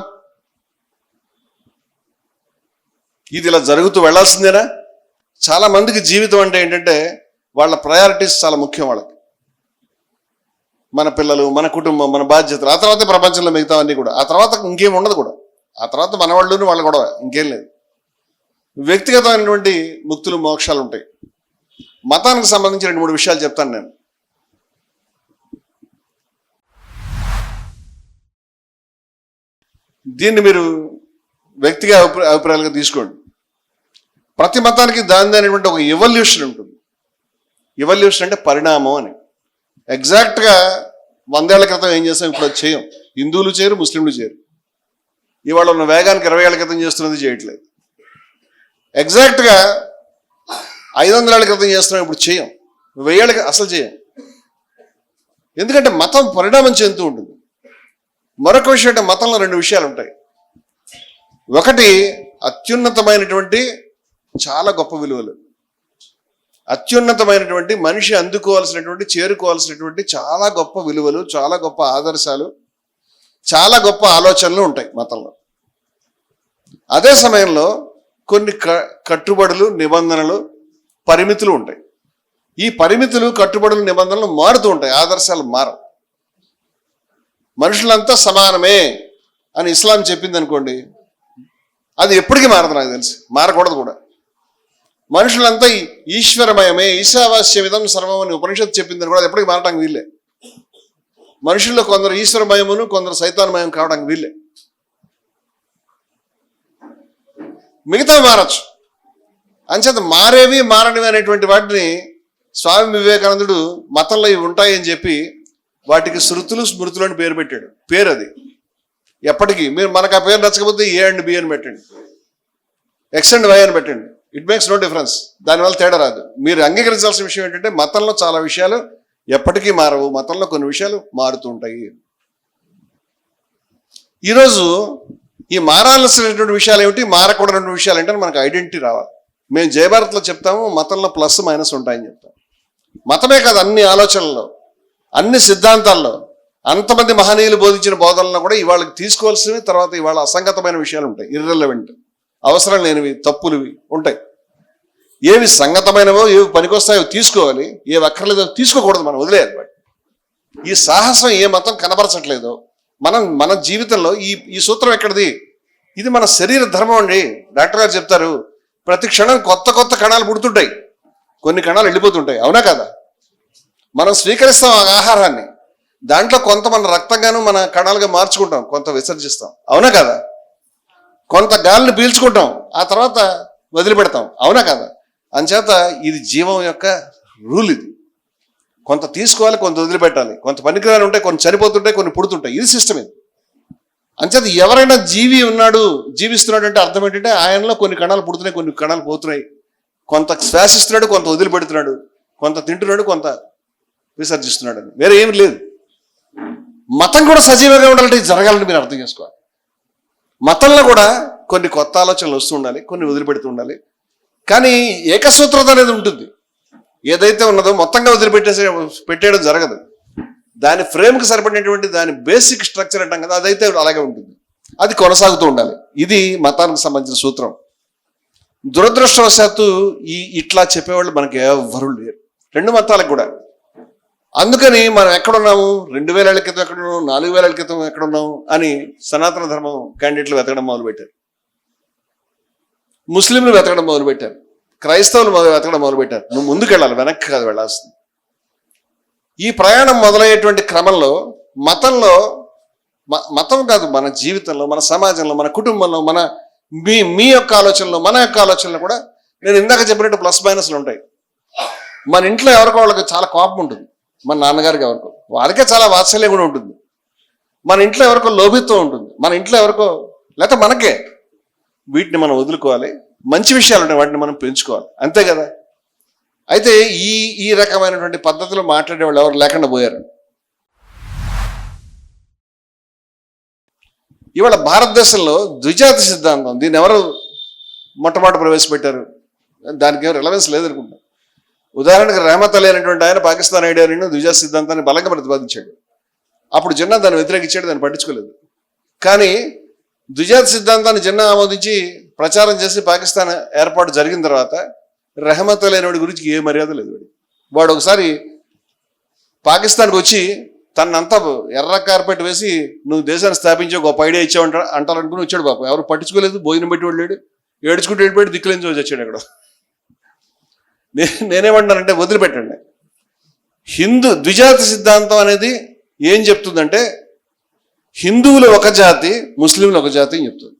Speaker 1: ఇది ఇలా జరుగుతూ వెళ్లాల్సిందేనా? చాలా మందికి జీవితం అంటే ఏంటంటే వాళ్ళ ప్రయారిటీస్ చాలా ముఖ్యం. వాళ్ళకి మన పిల్లలు, మన కుటుంబం, మన బాధ్యతలు, ఆ తర్వాత ప్రపంచంలో మిగతావన్నీ కూడా. ఆ తర్వాత ఇంకేం ఉండదు కూడా. ఆ తర్వాత మన వాళ్ళని వాళ్ళ గొడవ, ఇంకేం లేదు. వ్యక్తిగతమైనటువంటి ముక్తులు, మోక్షాలు ఉంటాయి. మతానికి సంబంధించి 2-3 విషయాలు చెప్తాను నేను. దీన్ని మీరు వ్యక్తిగా అభిప్రాయాలుగా తీసుకోండి. ప్రతి మతానికి దాని అనేటువంటి ఒక ఎవల్యూషన్ ఉంటుంది. ఎవల్యూషన్ అంటే పరిణామం అని. ఎగ్జాక్ట్గా 100 ఏళ్ల క్రితం ఏం చేస్తాం ఇప్పుడు అది చేయం. హిందువులు చేయరు, ముస్లింలు చేయరు. ఇవాళ ఉన్న వేగానికి 20 ఏళ్ల క్రితం చేస్తున్నది చేయట్లేదు. ఎగ్జాక్ట్గా 500 ఏళ్ల క్రితం చేస్తున్నాం ఇప్పుడు చేయం. 1000 ఏళ్ళకి అసలు చేయం. ఎందుకంటే మతం పరిణామం చెందుతూ ఉంటుంది. మరొక విషయం అంటే మతంలో 2 విషయాలు ఉంటాయి. ఒకటి అత్యున్నతమైనటువంటి చాలా గొప్ప విలువలు, అత్యున్నతమైనటువంటి మనిషి అందుకోవాల్సినటువంటి చేరుకోవాల్సినటువంటి చాలా గొప్ప విలువలు, చాలా గొప్ప ఆదర్శాలు, చాలా గొప్ప ఆలోచనలు ఉంటాయి మతంలో. అదే సమయంలో కొన్ని కట్టుబడులు, నిబంధనలు, పరిమితులు ఉంటాయి. ఈ పరిమితులు, కట్టుబడులు, నిబంధనలు మారుతూ ఉంటాయి, ఆదర్శాలు మారవు. మనుషులంతా సమానమే అని ఇస్లాం చెప్పింది అనుకోండి, అది ఎప్పటికీ మారదు, నాకు తెలిసి మారకూడదు కూడా. మనుషులంతా ఈశ్వరమయమే, ఈశావాస్యమిదం సర్వం అని ఉపనిషత్తు చెప్పిందని కూడా అది ఎప్పటికీ మారటానికి వీళ్ళే. మనుషుల్లో కొందరు ఈశ్వరమయమును, కొందరు సైతాన్మయం కావడానికి వీళ్ళే. మిగతా మారచ్చు. అంచేత మారేవి మారనివి అనేటువంటి వాటిని స్వామి వివేకానందుడు మతంలో ఇవి ఉంటాయని చెప్పి వాటికి శృతులు, స్మృతులు అని పేరు పెట్టాడు. పేరు అది ఎప్పటికీ. మీరు మనకు ఆ పేరు నచ్చకపోతే ఏ అండ్ బి అని పెట్టండి, ఎక్స్ అండ్ వై అని పెట్టండి, ఇట్ మేక్స్ నో డిఫరెన్స్. దానివల్ల తేడా రాదు. మీరు అంగీకరించాల్సిన విషయం ఏంటంటే మతంలో చాలా విషయాలు ఎప్పటికీ మారవు, మతంలో కొన్ని విషయాలు మారుతూ ఉంటాయి. ఈరోజు ఈ మారాల్సినటువంటి విషయాలు ఏమిటి, మారకూడనటువంటి విషయాలు ఏంటని మనకు ఐడెంటిటీ రావాలి. మేము జయభారత్లో చెప్తాము మతంలో ప్లస్ మైనస్ ఉంటాయని చెప్తాం. మతమే కాదు, అన్ని ఆలోచనల్లో, అన్ని సిద్ధాంతాల్లో, అంతమంది మహనీయులు బోధించిన బోధనలో కూడా ఇవాళకి తీసుకోవాల్సినవి, తర్వాత ఇవాళ అసంగతమైన విషయాలు ఉంటాయి, ఇర్రెలవెంట్, అవసరం లేనివి, తప్పులువి ఉంటాయి. ఏవి సంగతమైనవో, ఏవి పనికొస్తాయో తీసుకోవాలి, ఏవి అక్కర్లేదో తీసుకోకూడదు, మనం వదిలేయాలి. ఈ సాహసం ఏ మతం కనబరచట్లేదో మన జీవితంలో ఈ సూత్రం ఎక్కడిది? ఇది మన శరీర ధర్మం అండి. డాక్టర్ గారు చెప్తారు, ప్రతి క్షణం కొత్త కొత్త కణాలు పుడుతుంటాయి, కొన్ని కణాలు వెళ్ళిపోతుంటాయి. అవునా కదా? మనం స్వీకరిస్తాం ఆ ఆహారాన్ని, దాంట్లో కొంత మన రక్తంగాను మన కణాలుగా మార్చుకుంటాం, కొంత విసర్జిస్తాం. అవునా కదా? కొంత గాలిని పీల్చుకుంటాం, ఆ తర్వాత వదిలిపెడతాం. అవునా కదా? అంచేత ఇది జీవం యొక్క రూల్. ఇది కొంత తీసుకోవాలి, కొంత వదిలిపెట్టాలి, కొంత పనికిరాలు ఉంటాయి, కొన్ని చనిపోతుంటాయి, కొన్ని పుడుతుంటాయి. ఇది సిస్టమ్. ఇది అంచేత ఎవరైనా జీవి ఉన్నాడు, జీవిస్తున్నాడు అంటే అర్థం ఏంటంటే ఆయనలో కొన్ని కణాలు పుడుతున్నాయి, కొన్ని కణాలు పోతున్నాయి. కొంత శ్వాసిస్తున్నాడు, కొంత వదిలిపెడుతున్నాడు, కొంత తింటున్నాడు, కొంత విసర్జిస్తున్నాడు అని. వేరే ఏమి లేదు. మతం కూడా సజీవంగా ఉండాలంటే ఇది జరగాలని మీరు అర్థం చేసుకోవాలి. మతంలో కూడా కొన్ని కొత్త ఆలోచనలు వస్తూ ఉండాలి, కొన్ని వదిలిపెడుతూ ఉండాలి. కానీ ఏకసూత్రత అనేది ఉంటుంది. ఏదైతే ఉన్నదో మొత్తంగా పెట్టేయడం జరగదు. దాని ఫ్రేమ్కి సరిపడినటువంటి దాని బేసిక్ స్ట్రక్చర్ అంటాం కదా, అదైతే అలాగే ఉంటుంది, అది కొనసాగుతూ ఉండాలి. ఇది మతానికి సంబంధించిన సూత్రం. దురదృష్టవశాత్తు ఇట్లా చెప్పేవాళ్ళు మనకి ఎవరు లేరు, 2 మతాలకు కూడా. అందుకని మనం ఎక్కడున్నాము, 2000 ఏళ్ల క్రితం ఎక్కడున్నాము, 4000 ఏళ్ల క్రితం ఎక్కడున్నాము అని సనాతన ధర్మం క్యాండిడేట్లు వెతకడం మొదలుపెట్టారు, ముస్లింలు వెతకడం మొదలుపెట్టారు, క్రైస్తవులు వెతకడం మొదలుపెట్టారు. నువ్వు ముందుకెళ్ళాలి, వెనక్కి కాదు వెళ్ళాల్సింది. ఈ ప్రయాణం మొదలయ్యేటువంటి క్రమంలో మతంలో, మతం కాదు, మన జీవితంలో, మన సమాజంలో, మన కుటుంబంలో, మీ యొక్క ఆలోచనలో, మన యొక్క ఆలోచనలో కూడా నేను ఇందాక చెప్పినట్టు ప్లస్ మైనస్లు ఉంటాయి. మన ఇంట్లో ఎవరికో వాళ్ళకి చాలా కోపం ఉంటుంది, మన నాన్నగారికి ఎవరికో, వారికే చాలా వాత్సల్యం కూడా ఉంటుంది. మన ఇంట్లో ఎవరికో లోభిత్వం ఉంటుంది, మన ఇంట్లో ఎవరికో, లేకపోతే మనకే. వీటిని మనం వదులుకోవాలి, మంచి విషయాలు ఉంటాయి, వాటిని మనం పెంచుకోవాలి, అంతే కదా. అయితే ఈ రకమైనటువంటి పద్ధతిలో మాట్లాడే వాళ్ళు ఎవరు లేకుండా పోయారు. ఇవాళ భారతదేశంలో ద్విజాతి సిద్ధాంతం, దీన్ని ఎవరు మొట్టమొదటి ప్రవేశపెట్టారు? దానికి ఏం రిలవెన్స్ లేదనుకుంటా. ఉదాహరణకు రెహమత్ అలీ అనేటువంటి ఆయన పాకిస్తాన్ ఐడియాని ద్విజాతి సిద్ధాంతాన్ని బలంగా ప్రతిపాదించాడు. అప్పుడు జిన్నా దాన్ని వ్యతిరేకించాడు, దాన్ని పట్టించుకోలేదు. కానీ ద్విజాతి సిద్ధాంతాన్ని జిన్నా ఆమోదించి ప్రచారం చేసి పాకిస్తాన్ ఏర్పాటు జరిగిన తర్వాత రెహమత్ అలీ అనేవాడి గురించి ఏ మర్యాద లేదు. వాడు ఒకసారి పాకిస్తాన్కి వచ్చి తనంతా ఎర్ర కార్పెట్ వేసి నువ్వు దేశాన్ని స్థాపించే గొప్ప ఐడియా ఇచ్చావు అంటారనుకుని వచ్చాడు. పాపం ఎవరు పట్టించుకోలేదు, భోజనం పెట్టి వెళ్ళాడు, ఏడ్చుకుంటూ వెళ్ళిపోయాడు, దిక్కులేని వచ్చాడు. అక్కడ నేనేమంటానంటే వదిలిపెట్టండి. ద్విజాతి సిద్ధాంతం అనేది ఏం చెప్తుందంటే హిందువులు ఒక జాతి, ముస్లింలు ఒక జాతి అని చెప్తుంది.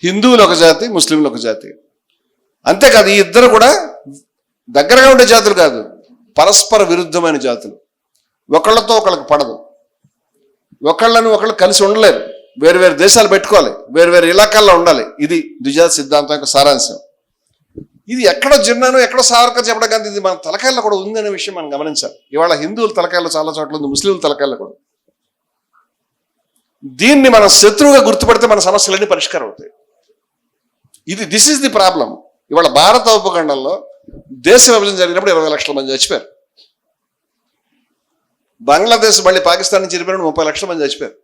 Speaker 1: హిందువులు ఒక జాతి, ముస్లింలు ఒక జాతి. అంతేకాదు, ఈ ఇద్దరు కూడా దగ్గరగా ఉండే జాతులు కాదు, పరస్పర విరుద్ధమైన జాతులు. ఒకళ్ళతో ఒకళ్ళకి పడదు, ఒకళ్ళని ఒకళ్ళు కలిసి ఉండలేరు, వేరు వేరు దేశాలు పెట్టుకోవాలి, వేరు వేరు ఇలాకాల్లో ఉండాలి. ఇది ద్విజాతి సిద్ధాంతం యొక్క సారాంశం. ఇది ఎక్కడో జిన్నాను ఎక్కడో సావర్కర్ చెప్పడం కానీ ఇది మన తలకాయల్లో కూడా ఉంది అనే విషయం మనం గమనించాలి. ఇవాళ హిందువుల తలకాయల్లో చాలా చోట్ల ఉంది, ముస్లింల తలకాయల్లో కూడా. దీన్ని మనం శత్రువుగా గుర్తుపడితే మన సమస్యలన్నీ పరిష్కారం అవుతాయి. This is the problem. ఇవాళ భారత ఉపఖండంలో దేశ విభజన జరిగినప్పుడు 20 లక్షల మంది చచ్చిపోయారు. బంగ్లాదేశ్ మళ్ళీ పాకిస్తాన్ నుంచి చనిపోయిన 30 లక్షల మంది చచ్చిపోయారు.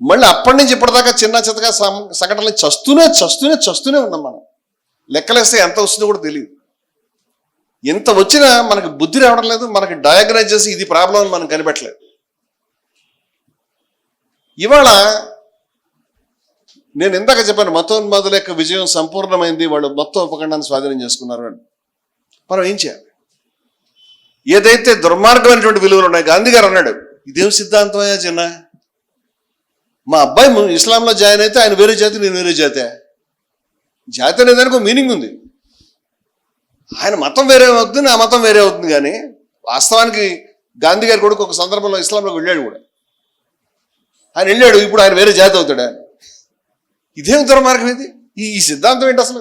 Speaker 1: మళ్ళీ అప్పటి నుంచి ఇప్పటిదాకా చిన్న చిన్నగా సంఘటనలు చస్తూనే ఉన్నాం. మనం లెక్కలేస్తే ఎంత వస్తుందో కూడా తెలియదు. ఎంత వచ్చినా మనకి బుద్ధి రావడం లేదు, మనకి డయాగ్నైజ్ చేసి ఇది ప్రాబ్లం అని మనం కనిపెట్టలేదు. ఇవాళ నేను ఇందాక చెప్పాను, మతోన్మాదుల యొక్క విజయం సంపూర్ణమైంది, వాళ్ళు మొత్తం ఉపఖండాన్ని స్వాధీనం చేసుకున్నారు అని. మనం ఏం చేయాలి? ఏదైతే దుర్మార్గమైనటువంటి విలువలు ఉన్నాయి, గాంధీ గారు అన్నాడు, ఇదేం సిద్ధాంతమయ్యా చిన్న, మా అబ్బాయి ఇస్లాంలో జాయిన్ అయితే ఆయన వేరే జాతి, నేను వేరే జాతే. జాతి అనే దానికి ఒక మీనింగ్ ఉంది. ఆయన మతం వేరే అవుతుంది, నా మతం వేరే అవుతుంది. కానీ వాస్తవానికి గాంధీ గారి కొడుకు ఒక సందర్భంలో ఇస్లాంలోకి వెళ్ళాడు కూడా. ఆయన వెళ్ళాడు, ఇప్పుడు ఆయన వేరే జాతి అవుతాడు. ఆయన ఇదేం దుర్మార్గం ఇది? ఈ సిద్ధాంతం ఏంటి అసలు?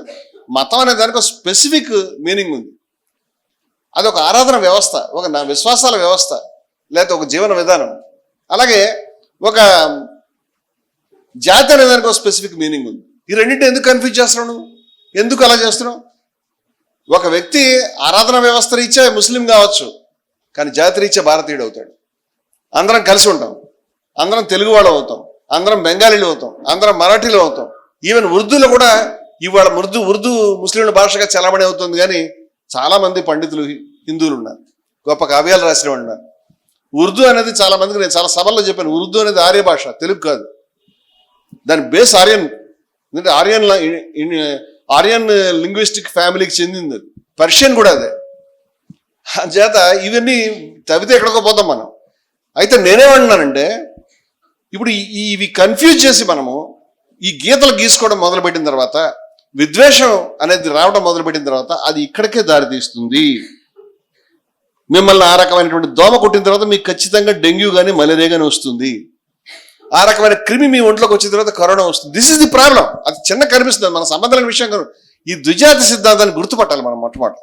Speaker 1: మతం అనే దానికి ఒక స్పెసిఫిక్ మీనింగ్ ఉంది. అదొక ఆరాధన వ్యవస్థ, ఒక నా విశ్వాసాల వ్యవస్థ, లేకపోతే ఒక జీవన విధానం. అలాగే ఒక జాతి అనే దానికి ఒక స్పెసిఫిక్ మీనింగ్ ఉంది. ఈ రెండింటి ఎందుకు కన్ఫ్యూజ్ చేస్తున్నావు నువ్వు? ఎందుకు అలా చేస్తున్నావు? ఒక వ్యక్తి ఆరాధన వ్యవస్థ రీత్యా ముస్లిం కావచ్చు, కానీ జాతి రీత్యా భారతీయుడు అవుతాడు. అందరం కలిసి ఉంటాం, అందరం తెలుగు వాళ్ళు అవుతాం, అందరం బెంగాలీలు అవుతాం, అందరం మరాఠీలు అవుతాం. ఈవెన్ ఉర్దూలో కూడా ఇవాళ ఉర్దూ ముస్లింల భాషగా చలామణి అవుతుంది. కానీ చాలా మంది పండితులు హిందువులు ఉన్నారు, గొప్ప కావ్యాలు రాసిన వాళ్ళు ఉన్నారు. ఉర్దూ అనేది చాలా మందికి నేను చాలా సభల్లో చెప్పాను, ఉర్దూ అనేది ఆర్య భాష, తెలుగు కాదు. దాని బేస్ ఆర్యన్, ఎందుకంటే ఆర్యన్ లింగ్విస్టిక్ ఫ్యామిలీకి చెందింది. అది పర్షియన్ కూడా అదే. చేత ఇవన్నీ తవ్వితే ఎక్కడికో పోతాం మనం. అయితే నేనేమంటున్నానంటే, ఇప్పుడు ఇవి కన్ఫ్యూజ్ చేసి మనము ఈ గీతలు గీసుకోవడం మొదలుపెట్టిన తర్వాత, విద్వేషం అనేది రావడం మొదలుపెట్టిన తర్వాత, అది ఇక్కడికే దారితీస్తుంది. మిమ్మల్ని ఆ రకమైనటువంటి దోమ కొట్టిన తర్వాత మీకు ఖచ్చితంగా డెంగ్యూ కానీ మలేరియా కానీ వస్తుంది. ఆ రకమైన క్రిమి మీ ఒంట్లోకి వచ్చిన తర్వాత కరోనా వస్తుంది. This is the problem. అది చిన్న కనిపిస్తుంది, మన సంబంధాల విషయం కాదు. ఈ ద్విజాతి సిద్ధాంతాన్ని గుర్తుపట్టాలి మనం మొట్టమొదటి.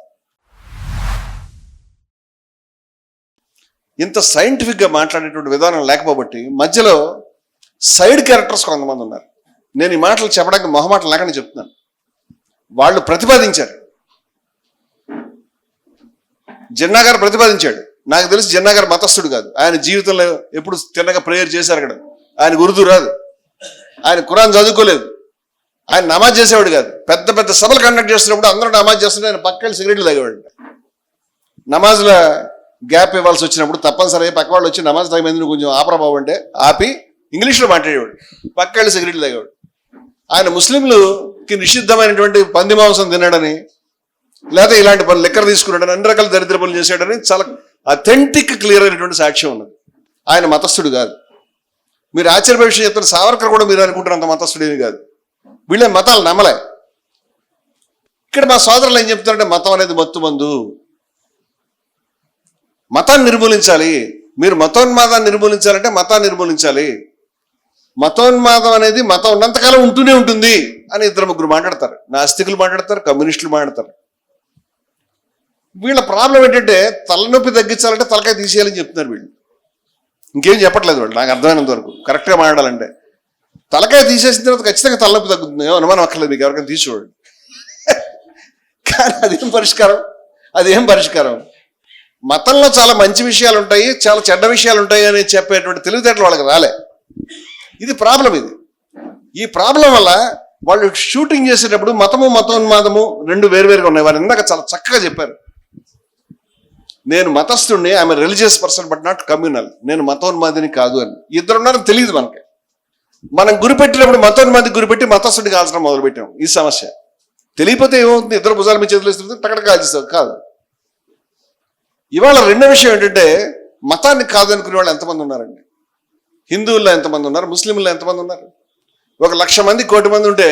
Speaker 1: ఇంత సైంటిఫిక్గా మాట్లాడేటువంటి విధానం లేకపోబట్టి మధ్యలో సైడ్ క్యారెక్టర్స్ కొంతమంది ఉన్నారు. నేను ఈ మాటలు చెప్పడానికి మొహమాటలు లేకుండా చెప్తున్నాను. వాళ్ళు ప్రతిపాదించారు. జిన్నా గారు ప్రతిపాదించాడు. నాకు తెలిసి జిన్నా గారు మతస్థుడు కాదు. ఆయన జీవితంలో ఎప్పుడు తిన్నగా ప్రేయర్ చేశారు అక్కడ. ఆయన ఉర్దూ రాదు, ఆయన ఖురాన్ చదువుకోలేదు, ఆయన నమాజ్ చేసేవాడు కాదు. పెద్ద పెద్ద సభలు కండక్ట్ చేస్తున్నప్పుడు అందరూ నమాజ్ చేస్తుంటే ఆయన పక్కకి సిగరెట్లు తాగేవాడు. నమాజ్లో గ్యాప్ ఇవ్వాల్సి వచ్చినప్పుడు తప్పనిసరి పక్క వాళ్ళు వచ్చి నమాజ్ టైం ఎందుకు కొంచెం ఆపరా బాబు అంటే ఆపి ఇంగ్లీష్లో మాట్లాడేవాడు, పక్కకి సిగరెట్లు తాగేవాడు. ఆయన ముస్లింలుకి నిషిద్ధమైనటువంటి పంది మాంసం తిన్నాడని, లేదా ఇలాంటి పనులు లెక్కర తీసుకున్నాడని, అన్ని రకాల దరిద్ర పనులు చేశాడని చాలా అథెంటిక్ క్లియర్ అయినటువంటి సాక్ష్యం ఉన్నది. ఆయన మతస్థుడు కాదు. మీరు ఆశ్చర్యపోయే విషయం చెప్తారు, సావర్కర్ కూడా మీరు అనుకుంటున్నంత మతస్థుడేమి కాదు. వీళ్ళే మతాలు నమ్మలే. ఇక్కడ మా సోదరులు ఏం చెప్తారంటే, మతం అనేది మత్తుమందు, మతాన్ని నిర్మూలించాలి. మీరు మతోన్మాదాన్ని నిర్మూలించాలంటే మతాన్ని నిర్మూలించాలి. మతోన్మాదం అనేది మతం ఉన్నంతకాలం ఉంటూనే ఉంటుంది అని 2-3 మాట్లాడతారు. నాస్తికులు మాట్లాడతారు, కమ్యూనిస్టులు మాట్లాడతారు. వీళ్ళ ప్రాబ్లం ఏంటంటే, తలనొప్పి తగ్గించాలంటే తలకాయ తీసేయాలని చెప్తున్నారు వీళ్ళు. ఇంకేం చెప్పట్లేదు వాళ్ళు, నాకు అర్థమైనంత వరకు. కరెక్ట్గా మాట్లాడాలంటే తలకాయ తీసేసిన తర్వాత ఖచ్చితంగా తలనొప్పి తగ్గుతుంది, అనుమానం అక్కర్లేదు మీకు ఎవరికైనా తీసుకోండి. కానీ అదేం పరిష్కారం? మతంలో చాలా మంచి విషయాలు ఉంటాయి, చాలా చెడ్డ విషయాలు ఉంటాయి అని చెప్పేటువంటి తెలివితేటలు వాళ్ళకి రాలే. ఇది ప్రాబ్లం. ఈ ప్రాబ్లం వల్ల వాళ్ళు షూటింగ్ చేసేటప్పుడు మతము మతోన్మాదము రెండు వేరువేరుగా ఉన్నాయి. వారు ఇందాక చాలా చక్కగా చెప్పారు. నేను మతస్థుడిని, I'm religious person but not communal. నేను మతోన్మాదిని కాదు అని. ఇద్దరు ఉన్నారని తెలియదు మనకి. మనం గురిపెట్టినప్పుడు మతోన్మాది గురిపెట్టి మతస్థుడి కాల్చడం మొదలుపెట్టాం. ఈ సమస్య తెలియకపోతే ఏమవుతుంది? ఇద్దరు భుజాల మీద చేతులు ఇస్తుంది, టక్కడ కాల్చేస్తాం. కాదు. ఇవాళ రెండో విషయం ఏంటంటే, మతాన్ని కాదనుకునే వాళ్ళు ఎంతమంది ఉన్నారండి? హిందువుల్లో ఎంతమంది ఉన్నారు? ముస్లింల్లో ఎంతమంది ఉన్నారు? 1,00,000 మంది, 1,00,00,000 మంది ఉంటే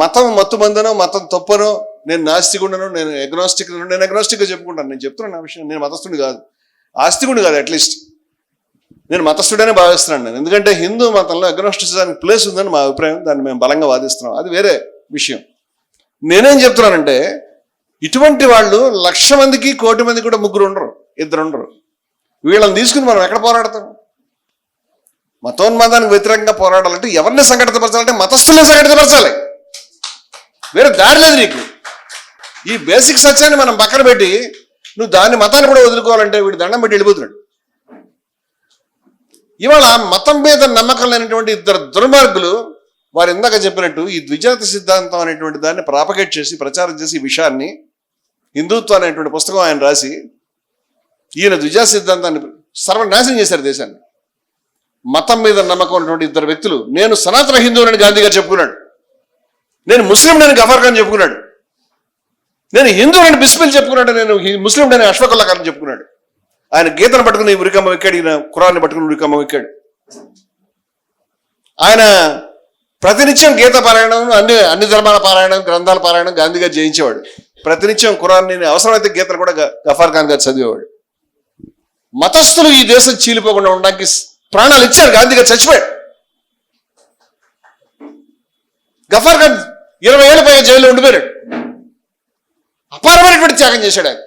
Speaker 1: మతం మత్తు మందనో, మతం తప్పనో, నేను నాస్తికుండను, నేను అగ్నోస్టిక్గా చెప్పుకుంటాను. నేను చెప్తున్నాను నా విషయం. నేను మతస్థుడిని కాదు, ఆస్తికుడిని కాదు. అట్లీస్ట్ నేను మతస్థుడనే భావిస్తున్నాను నేను, ఎందుకంటే హిందూ మతంలో అగ్నోస్టిసిజానికి ప్లేస్ ఉందని మా అభిప్రాయం. దాన్ని మేము బలంగా వాదిస్తున్నాం, అది వేరే విషయం. నేనేం చెప్తున్నానంటే ఇటువంటి వాళ్ళు 1,00,000 మందికి 1,00,00,000 మంది కూడా ముగ్గురు ఉండరు, ఇద్దరు ఉండరు. వీళ్ళని తీసుకుని మనం ఎక్కడ పోరాడతాం? మతోన్మాదానికి వ్యతిరేకంగా పోరాడాలంటే ఎవరిని సంఘటితపరచాలంటే మతస్థుల్ని సంఘటితపరచాలి, వేరే దారి లేదు నీకు. ఈ బేసిక్ సత్యాన్ని మనం పక్కన పెట్టి నువ్వు దాని మతాన్ని కూడా వదులుకోవాలంటే వీడు దండం పెట్టి వెళ్ళిపోతున్నాడు. ఇవాళ మతం మీద నమ్మకం లేనటువంటి ఇద్దరు దుర్మార్గులు, వారు ఇందాక చెప్పినట్టు ఈ ద్విజాతి సిద్ధాంతం అనేటువంటి దాన్ని ప్రాపగేట్ చేసి ప్రచారం చేసి ఈ విషయాన్ని, హిందుత్వం అనేటువంటి పుస్తకం ఆయన రాసి ఈయన ద్విజాతి సిద్ధాంతాన్ని సర్వనాశనం చేశారు దేశాన్ని. మతం మీద నమ్మకం ఉన్నటువంటి ఇద్దరు వ్యక్తులు, నేను సనాతన హిందువునని గాంధీ గారు చెప్పుకున్నాడు, నేను ముస్లింనని గఫర్ ఖాన్ చెప్పుకున్నాడు, నేను హిందువునని బిస్మిల్ చెప్పుకున్నాడు, నేను ముస్లింనని అష్ఫాకుల్లా ఖాన్ చెప్పుకున్నాడు. ఆయన గీతను పట్టుకుని ఉరికమ్మ ఎక్కాడు, ఈయన ఖురాన్ని పట్టుకుని ఉరికమ్మ ఎక్కాడు. ఆయన ప్రతినిత్యం గీత పారాయణం, అన్ని ధర్మాల పారాయణం, గ్రంథాల పారాయణం గాంధీ గారు చేయించేవాడు. ప్రతినిత్యం ఖురాన్ని, అవసరమైతే గీతలు కూడా గఫర్ ఖాన్ గారు చదివేవాడు. మతస్థులు ఈ దేశం చీలిపోకుండా ఉండడానికి ప్రాణాలు ఇచ్చారు, గాంధీ గారు చచ్చిపోయాడు. గఫర్ ఖాన్ 20 ఏళ్ళ పైగా జైల్లో ఉండిపోయాడు. అపారమైనటువంటి త్యాగం చేశాడు ఆయన.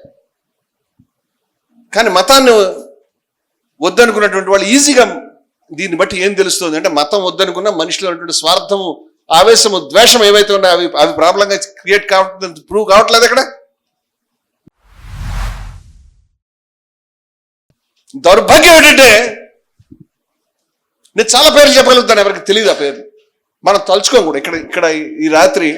Speaker 1: కానీ మతాన్ని వద్దనుకున్నటువంటి వాళ్ళు ఈజీగా, దీన్ని బట్టి ఏం తెలుస్తుంది అంటే మతం వద్దనుకున్న మనిషిలో ఉన్నటువంటి స్వార్థము, ఆవేశము, ద్వేషం ఏవైతే ఉన్నాయో అవి ప్రాబ్లంగా క్రియేట్ కావట్లేదు, ప్రూవ్ కావట్లేదు. అక్కడ దౌర్భాగ్యం ఏంటంటే, నేను చాలా పేర్లు చెప్పగలుగుతాను, ఎవరికి తెలియదు ఆ పేర్లు, మనం తలుచుకోం కూడా. ఇక్కడ ఈ రాత్రి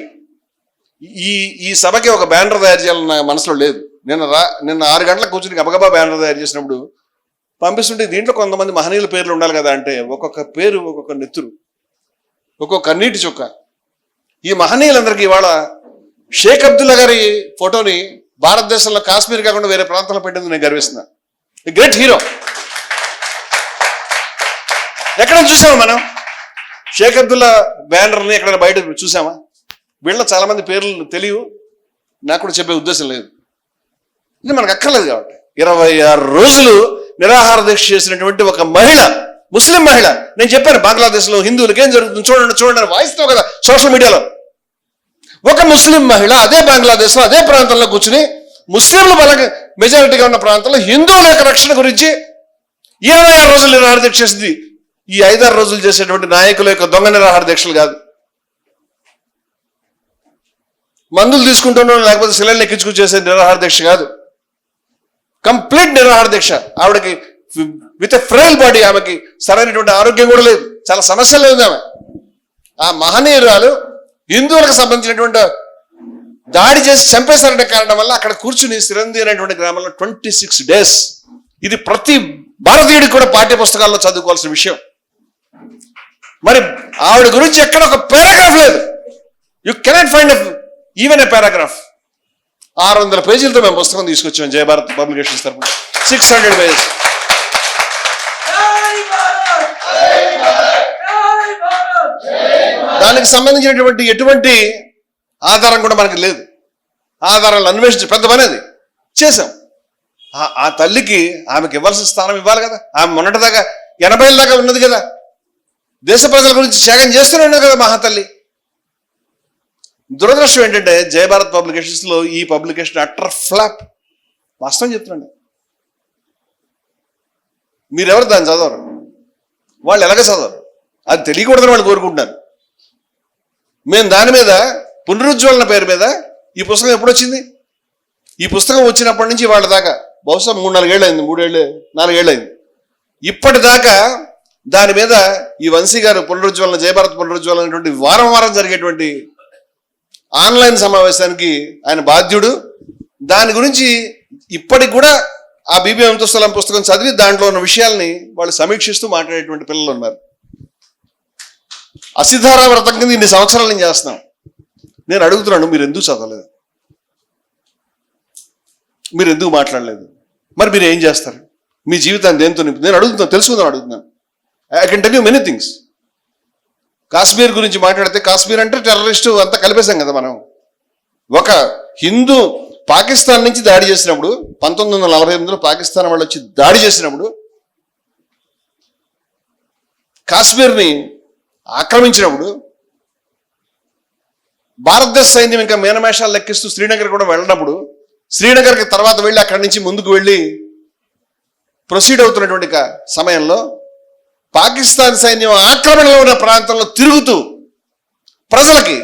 Speaker 1: ఈ సభకి ఒక బ్యానర్ తయారు చేయాలని నా మనసులో లేదు. నిన్న 6 గంటలకు కూర్చుని గబగబా బ్యానర్ తయారు చేసినప్పుడు పంపిస్తుంటే దీంట్లో కొంతమంది మహనీయుల పేర్లు ఉండాలి కదా అంటే, ఒక్కొక్క పేరు ఒక్కొక్క నెత్తురు, ఒక్కొక్క కన్నీటి చుక్క. ఈ మహనీయులందరికీ ఇవాళ షేక్ అబ్దుల్లా గారి ఫోటోని భారతదేశంలో కాశ్మీర్ కాకుండా వేరే ప్రాంతంలో పెట్టింది నేను గర్విస్తున్నా. Great hero. ఎక్కడ చూసామా మనం షేక్ అబ్దుల్లా బ్యానర్ని? ఎక్కడైనా బయట చూసామా? వీళ్ళ చాలా మంది పేర్లు తెలియవు, నాకు కూడా చెప్పే ఉద్దేశం లేదు. ఇది మనకు అక్కర్లేదు కాబట్టి 26 రోజులు నిరాహార దీక్ష చేసినటువంటి ఒక మహిళ, ముస్లిం మహిళ. నేను చెప్పాను బంగ్లాదేశ్లో హిందువులకి ఏం జరుగుతుంది చూడండి వాయిస్తావు కదా సోషల్ మీడియాలో. ఒక ముస్లిం మహిళ అదే బంగ్లాదేశ్లో అదే ప్రాంతంలో కూర్చుని ముస్లింలు బలంగా మెజారిటీగా ఉన్న ప్రాంతంలో హిందువుల యొక్క రక్షణ గురించి 26 రోజులు నిరాహార దీక్ష చేసింది. ఈ 5-6 రోజులు చేసేటువంటి నాయకుల యొక్క దొంగ నిరాహార దీక్షలు కాదు. మందులు తీసుకుంటున్నాం లేకపోతే శిలలు ఎక్కించుకు చేసే నిరాహార దీక్ష కాదు. కంప్లీట్ నిరాహార దీక్ష. ఆవిడకి విత్ ఎ ఫ్రైల్ బాడీ, ఆమెకి సరైనటువంటి ఆరోగ్యం కూడా లేదు, చాలా సమస్యలు లేదు ఆమె. ఆ మహనీయురాలు హిందువులకు సంబంధించినటువంటి దాడి చేసి చంపేశారనే కారణం వల్ల అక్కడ కూర్చుని సిరంది అనేటువంటి గ్రామంలో 26 days. ఇది ప్రతి భారతీయుడికి కూడా పాఠ్య పుస్తకాల్లో చదువుకోవాల్సిన విషయం. మరి ఆవిడ గురించి ఎక్కడ ఒక పారాగ్రాఫ్ లేదు. You cannot find even a paragraph. 600 పేజీలతో మేము పుస్తకం తీసుకొచ్చాం జయ భారత్ పబ్లికేషన్స్ తరఫున, 600 pages. దానికి సంబంధించినటువంటి ఎటువంటి ఆధారం కూడా మనకి లేదు. ఆధారాలు అన్వేషించి పెద్ద పని అది చేశాం. ఆ తల్లికి ఆమెకి ఇవ్వాల్సిన స్థానం ఇవ్వాలి కదా. ఆమె మొన్నటిదాకా 80 ఏళ్ళ దాకా ఉన్నది కదా, దేశ ప్రజల గురించి త్యాగం చేస్తూనే ఉన్నది కదా మహాతల్లి. దురదృష్టం ఏంటంటే జయ భారత్ పబ్లికేషన్స్లో ఈ పబ్లికేషన్ అట్టర్ ఫ్లాప్. వాస్తవం చెప్తున్నాండి, మీరెవరు దాన్ని చదవరు, వాళ్ళు ఎలాగ చదవరు, అది తెలియకూడదని వాళ్ళు కోరుకుంటున్నారు. మేము దాని మీద పునరుజ్వలన పేరు మీద ఈ పుస్తకం ఎప్పుడు వచ్చింది? ఈ పుస్తకం వచ్చినప్పటి నుంచి వాళ్ళ దాకా బహుశా 3-4 ఏళ్ళు అయింది, 4 ఏళ్ళు అయింది. ఇప్పటిదాకా దాని మీద ఈ వంశీ గారు పునరుజ్వలన, జయభారత్ పునరుజ్వలన అనేటువంటి వారం జరిగేటువంటి ఆన్లైన్ సమావేశానికి ఆయన బాధ్యుడు. దాని గురించి ఇప్పటికి కూడా ఆ బీబీ అంతస్తులం పుస్తకం చదివి దాంట్లో ఉన్న విషయాల్ని వాళ్ళు సమీక్షిస్తూ మాట్లాడేటువంటి పిల్లలు ఉన్నారు. అసిధారా వ్రతం కింద ఇన్ని సంవత్సరాలు నేను చేస్తున్నాం. నేను అడుగుతున్నాను, మీరు ఎందుకు చదవలేదు? మీరు ఎందుకు మాట్లాడలేదు? మరి మీరు ఏం చేస్తారు? మీ జీవితాన్ని దేంతో నేను అడుగుతున్నాను, తెలుసుకుందాం అడుగుతున్నాను. I can tell you many things. Kashmir గురించి మాట్లాడితే కాశ్మీర్ అంటే టెర్రరిస్టు అంతా కలిపేశాం కదా మనం. ఒక హిందూ పాకిస్తాన్ నుంచి దాడి చేసినప్పుడు 1948లో పాకిస్తాన్ వాళ్ళు వచ్చి దాడి చేసినప్పుడు కాశ్మీర్ని ఆక్రమించినప్పుడు భారతదేశ సైన్యం ఇంకా మీనమేషాలు లెక్కిస్తూ శ్రీనగర్ కూడా వెళ్ళినప్పుడు, శ్రీనగర్కి తర్వాత వెళ్ళి అక్కడి నుంచి ముందుకు వెళ్ళి ప్రొసీడ్ అవుతున్నటువంటి సమయంలో పాకిస్తాన్ సైన్యం ఆక్రమణలో ఉన్న ప్రాంతంలో తిరుగుతూ ప్రజలకి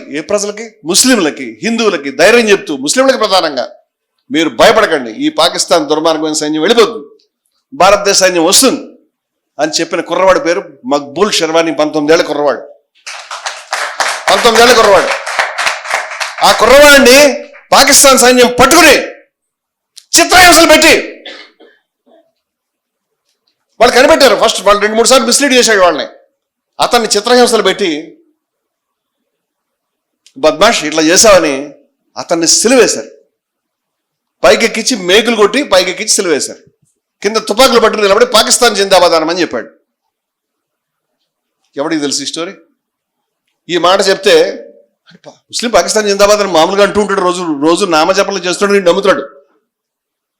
Speaker 1: ముస్లింలకి, హిందువులకి ధైర్యం చెప్తూ, ముస్లింలకి ప్రధానంగా, మీరు భయపడకండి, ఈ పాకిస్తాన్ దుర్మార్గమైన సైన్యం వెళ్ళిపోతుంది, భారతదేశ సైన్యం వస్తుంది అని చెప్పిన కుర్రవాడి పేరు మక్బూల్ షెర్వానీ. 19 ఏళ్ల కుర్రవాడు. ఆ కుర్రవాడిని పాకిస్తాన్ సైన్యం పట్టుకుని చిత్రహింసలు పెట్టి వాళ్ళు కనిపెట్టారు. ఫస్ట్ వాళ్ళు 2-3 సార్లు మిస్లీడ్ చేశాడు వాళ్ళని. అతన్ని చిత్రహింసలు పెట్టి, బద్మాష్ ఇట్లా చేశావని అతన్ని సిలువేశారు. పైకెక్కించి మేకులు కొట్టి పైకెక్కించి సిలువేశారు. కింద తుపాకులు పట్టుకుని నిలబడి పాకిస్తాన్ జిందాబాద్ అనమని చెప్పాడు. ఎవరికి తెలుసు ఈ స్టోరీ? ఈ మాట చెప్తే ముస్లిం పాకిస్తాన్ జిందాబాద్ అని మామూలుగా అంటూ ఉంటాడు, రోజు నామజపలు చేస్తున్నాడు, నేను నమ్ముతాడు.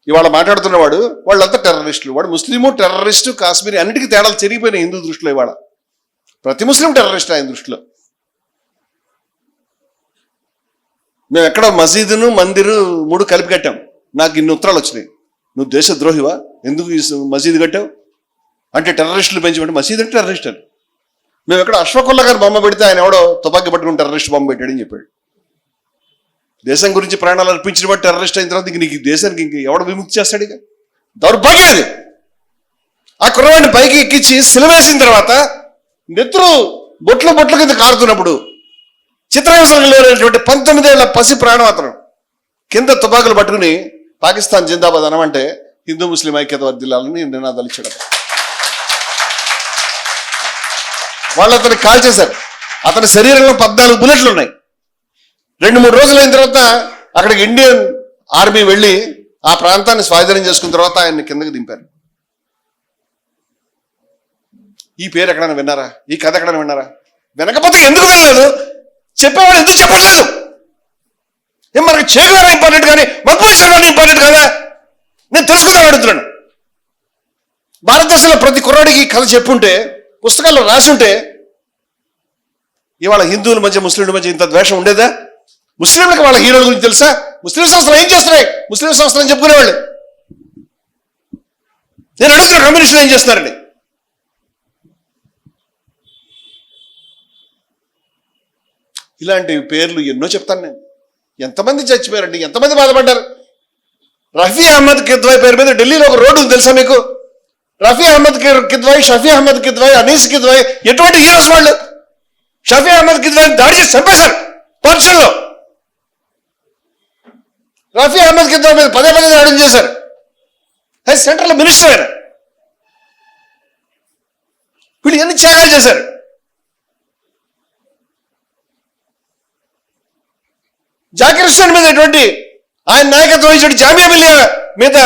Speaker 1: ఇవాళ మాట్లాడుతున్నవాడు వాళ్ళంతా టెర్రరిస్టులు, వాడు ముస్లిము టెర్రరిస్టు కాశ్మీరీ అన్నిటికీ తేడాలు చెరిగిపోయినాయి హిందూ దృష్టిలో. ఇవాళ ప్రతి ముస్లిం టెర్రరిస్ట్ ఆయన దృష్టిలో. మేము ఎక్కడ మసీదును మందిరు 3 కలిపి కట్టాం. నాకు ఇన్ని ఉత్తరాలు వచ్చినాయి, నువ్వు దేశద్రోహివా, ఎందుకు ఈ మసీదు కట్టావు అంటే టెర్రరిస్టులు పెంచమంటే మసీదు అంటే టెర్రరిస్ట్ అని. మేము ఎక్కడ అష్ఫకుల్లా గారు బొమ్మ పెడితే ఆయన ఎవడో తుపాకీ పట్టుకుని టెర్రరిస్ట్ బొమ్మ పెట్టాడని చెప్పాడు. దేశం గురించి ప్రాణాలు అర్పించిన వాడు టెర్రరిస్ట్ అయిన తర్వాత నీకు దేశానికి ఇంక ఎవడు విముక్తి చేస్తాడు? ఇక దౌర్భాగ్యం అది. ఆ కుర్రవాడిని పైకి ఎక్కించి సిలువేసిన తర్వాత నెత్తురు బొట్లు కింద కారుతున్నప్పుడు చిత్రహింసలకు లోనైనటువంటి 19 ఏళ్ల పసి ప్రాణం అతను కింద తుపాకులు పట్టుకుని పాకిస్తాన్ జిందాబాద్ అనమంటే హిందూ ముస్లిం ఐక్యత వర్ధిల్లాలని నినాదాలు ఇచ్చాడు. వాళ్ళు అతన్ని కాల్ చేశారు. అతని శరీరంలో 14 బుల్లెట్లు ఉన్నాయి. 2-3 రోజులు అయిన తర్వాత అక్కడికి ఇండియన్ ఆర్మీ వెళ్ళి ఆ ప్రాంతాన్ని స్వాధీనం చేసుకున్న తర్వాత ఆయన్ని కిందకి దింపారు. ఈ పేరు ఎక్కడైనా విన్నారా? ఈ కథ ఎక్కడైనా విన్నారా? వినకపోతే ఎందుకు వినలేదు? చెప్పేవాడు ఎందుకు చెప్పలేదు? ఏం మనకి చేగువారా ఇంపార్టెంట్ కానీ మక్బూల్ షెర్వానీ ఇంపార్టెంట్ కదా? నేను తెలుసుకుందాం అడుగుతున్నాను. భారతదేశంలో ప్రతి కుర్రాడికి కథ చెప్పుంటే, పుస్తకాల్లో రాసి ఉంటే ఇవాళ హిందువుల మధ్య ముస్లింల మధ్య ఇంత ద్వేషం ఉండేదా? ముస్లింలకు వాళ్ళ హీరోల గురించి తెలుసా? ముస్లిం సంస్థలు ఏం చేస్తున్నాయి? ముస్లిం సంస్థలు అని చెప్పుకునేవాళ్ళు. నేను అడుగుతున్నా, కమ్యూనిస్టులు ఏం చేస్తున్నారండి? ఇలాంటి పేర్లు ఎన్నో చెప్తాను నేను. ఎంతమంది చచ్చిపోయారండి, ఎంతమంది బాధపడ్డారు. రఫీ అహ్మద్ కిద్వాయ్ పేరు మీద ఢిల్లీలో ఒక రోడ్డు ఉంది తెలుసా మీకు? రఫీ అహ్మద్ కిద్వాయ్, షఫీ అహ్మద్ కిద్వాయ్, అనీస్ కిద్వాయ్, ఎటువంటి హీరోస్ వాళ్ళు. షఫీ అహ్మద్ కిద్వాయ్ దాడి చేసి చంపేశారు పోర్చుగల్లో. రఫీ అహ్మద్ కిద్వాయ్ మీద పదే దాడులు చేశారు. సెంట్రల్ మినిస్టర్ ఆయన. వీళ్ళు ఎన్ని త్యాగాలు చేశారు. జాకిర్ హుస్సేన్ మీద ఎటువంటి ఆయన నాయకత్వం వహించిన జామియా మిలియా మీద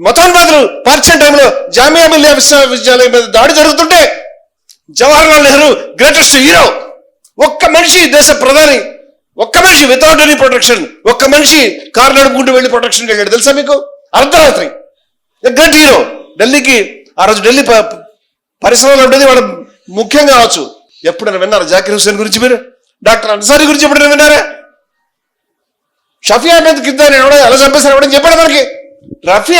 Speaker 1: మతోన్మాదులు పార్చిన టైంలో జామియా మిలియా విశ్వవిద్యాలయం మీద దాడి జరుగుతుంటే జవహర్లాల్ నెహ్రూ గ్రేటెస్ట్ హీరో, ఒక్క మనిషి దేశ ప్రధాని, ఒక్క మనిషి వితౌట్ ఎనీ ప్రొటెక్షన్, ఒక్క మనిషి కారు నడుపుకుంటూ వెళ్ళి ప్రొటెక్షన్ వెళ్ళాడు తెలుసా మీకు? అర్ధరాత్రి. Great hero. ఢిల్లీకి ఆ రోజు ఢిల్లీ పరిశ్రమలో ఉండేది వాళ్ళు ముఖ్యంగా కావచ్చు. ఎప్పుడైనా విన్నారా జాకిర్ హుస్సేన్ గురించి? మీరు డాక్టర్ అన్సారీ గురించి ఎప్పుడైనా విన్నారా? షఫీ అహ్మద్ కిద్వాయ్ ఎవడో ఎలా చంపేశారు ఎవడని చెప్పాడు మనకి. రఫీ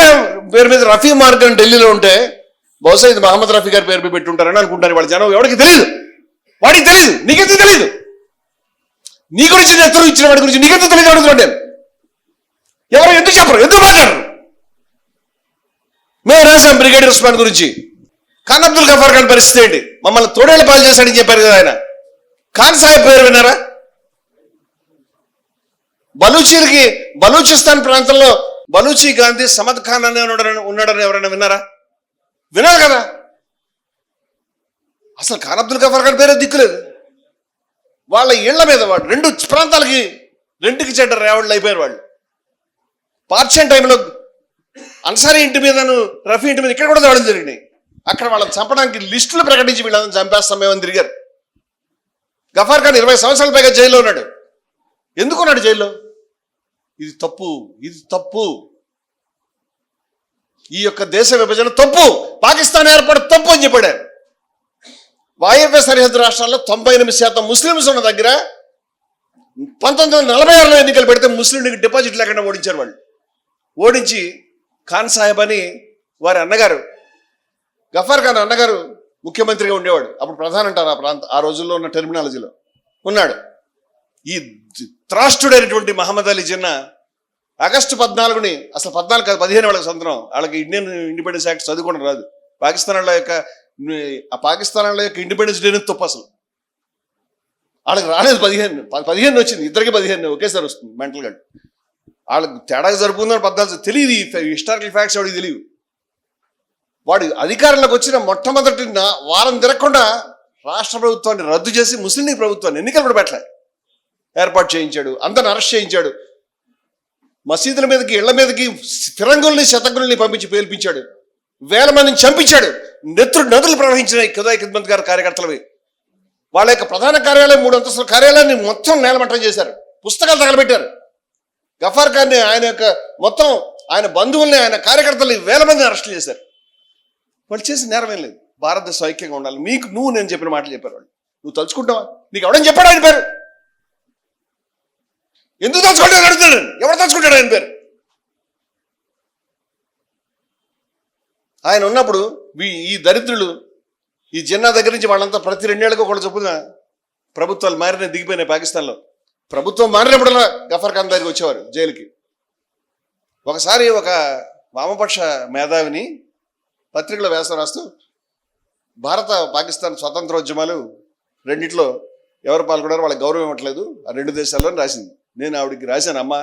Speaker 1: పేరు మీద రఫీ మార్గం ఢిల్లీలో ఉంటే బహుశా ఇది మహమ్మద్ రఫీ గారి పేరు మీద పెట్టుంటారని అనుకుంటారు వాళ్ళ జనం. ఎవరికి తెలియదు, వాడికి తెలియదు, నీకెందుకు తెలియదు? నీ గురించి ఎత్తు ఇచ్చిన వాడి గురించి నీకెందుకు తెలియదు అడుగుతున్నాడు నేను. ఎవరు ఎందుకు చెప్పరు, ఎందుకు మాట్లాడరు? మేము రాశాం బ్రిగేడియర్ ఉస్మాన్ గురించి. ఖాన్ అబ్దుల్ గఫార్ ఖాన్ పరిస్థితి ఏంటి? మమ్మల్ని తోడేళ్ల పాలు చేశాడని చెప్పారు కదా ఆయన. ఖాన్ సాహెబ్ పేరు విన్నారా? బలూచీలకి బలూచిస్తాన్ ప్రాంతంలో బలూచి గాంధీ సమద్ ఖాన్ అనే ఉన్నాడని ఎవరైనా విన్నారా? వినాలి కదా. అసలు ఖాన్ అబ్దుల్ గఫార్ ఖాన్ పేరే దిక్కులేదు. వాళ్ళ ఇళ్ల మీద వాడు 2 ప్రాంతాలకి రెండుకి చెడ్డ రేవళ్ళు అయిపోయారు వాళ్ళు. పార్షన్ టైంలో అన్సారీ ఇంటి మీదను రఫీ ఇంటి మీద ఇక్కడ కూడా దాడులు జరిగినాయి. అక్కడ వాళ్ళని చంపడానికి లిస్టులు ప్రకటించి వీళ్ళని చంపేస్తాం మేమని తిరిగారు. గఫార్ ఖాన్ 20 సంవత్సరాల పైగా జైల్లో ఉన్నాడు. ఎందుకున్నాడు జైల్లో? ఇది తప్పు, ఇది తప్పు. ఈ యొక్క దేశ విభజన తప్పు, పాకిస్తాన్ ఏర్పాటు తప్పు అని చెప్పాడు. వాయవ్య సరిహద్దు రాష్ట్రాల్లో 98% ముస్లిమ్స్ ఉన్న దగ్గర 1946లో ఎన్నికలు పెడితే ముస్లింలకు డిపాజిట్ లేకుండా ఓడించారు వాళ్ళు. ఓడించి ఖాన్ సాహెబ్ అని వారి అన్నగారు, గఫార్ ఖాన్ అన్నగారు ముఖ్యమంత్రిగా ఉండేవాడు. అప్పుడు ప్రధాని అంటారు ఆ రోజుల్లో ఉన్న టెర్మినాలజీలో ఉన్నాడు. ఈ త్రాష్టుడైనటువంటి మహమ్మద్ అలీ జిన్నా ఆగస్టు 14ని, అసలు 14 కాదు 15 వాళ్ళకి స్వతంత్రం, వాళ్ళకి ఇండియన్ ఇండిపెండెన్స్ యాక్ట్ చదువుకోవడం రాదు. పాకిస్తాన్ వాళ్ళ యొక్క ఇండిపెండెన్స్ డేని తప్పు. అసలు వాళ్ళకి రాలేదు. 15 వచ్చింది, ఇద్దరికి 15 ఒకేసారి వస్తుంది. మెంటల్ గడ్ వాళ్ళకి తేడాగా జరుపుకుందని 14 తెలియదు. ఈ హిస్టారికల్ ఫ్యాక్ట్స్ వాడికి తెలియదు. వాడు అధికారంలోకి వచ్చిన మొట్టమొదటి వారం తిరగకుండా రాష్ట్ర ప్రభుత్వాన్ని రద్దు చేసి ముస్లిం లీగ్ ప్రభుత్వాన్ని ఎన్నికలు కూడా పెట్టలే ఏర్పాటు చేయించాడు. అందరిని అరెస్ట్ చేయించాడు. మసీదుల మీదకి, ఇళ్ల మీదకి ఫిరంగుల్ని, శతగుల్ని పంపించి పేల్పించాడు. వేల మందిని చంపించాడు. నదులు ప్రవహించిన ఖుదాయి ఖిద్మత్ గారి కార్యకర్తలవి. వాళ్ళ యొక్క ప్రధాన కార్యాలయం 3 అంతస్తుల కార్యాలయాన్ని మొత్తం నేలమట్టం చేశారు. పుస్తకాలు తగలబెట్టారు. గఫార్ ఖాన్ని, ఆయన యొక్క మొత్తం ఆయన బంధువుల్ని, ఆయన కార్యకర్తల్ని వేల మందిని అరెస్ట్ చేశారు. వాళ్ళు చేసిన నేరం ఏం లేదు. భారతదేశం ఐక్యంగా ఉండాలి. నువ్వు నేను చెప్పిన మాటలు చెప్పారు వాళ్ళు. నువ్వు తలుచుకుంటావా? నీకు ఎవడని చెప్పాడు ఆయన పేరు? ఎందుకు తలుచుకుంటాడు అడుగుతాడు. ఎవడు తలుచుకుంటాడు ఆయన పేరు? ఆయన ఉన్నప్పుడు ఈ దరిద్రులు, ఈ జిన్నా దగ్గర నుంచి వాళ్ళంతా ప్రతి 2 ఏళ్ళకు ఒకళ్ళు చొప్పున ప్రభుత్వాలు మారిన దిగిపోయినాయి. పాకిస్తాన్లో ప్రభుత్వం మారినప్పుడల్లా గఫార్ ఖాన్ దగ్గరికి వచ్చేవారు జైలుకి. ఒకసారి ఒక వామపక్ష మేధావిని పత్రికలో వ్యాసం రాస్తూ భారత పాకిస్తాన్ స్వతంత్రోద్యమాలు రెండిట్లో ఎవరు పాల్గొన్నారో వాళ్ళకి గౌరవం ఇవ్వట్లేదు ఆ 2 దేశాల్లో రాసింది. నేను ఆవిడికి రాశాను, అమ్మ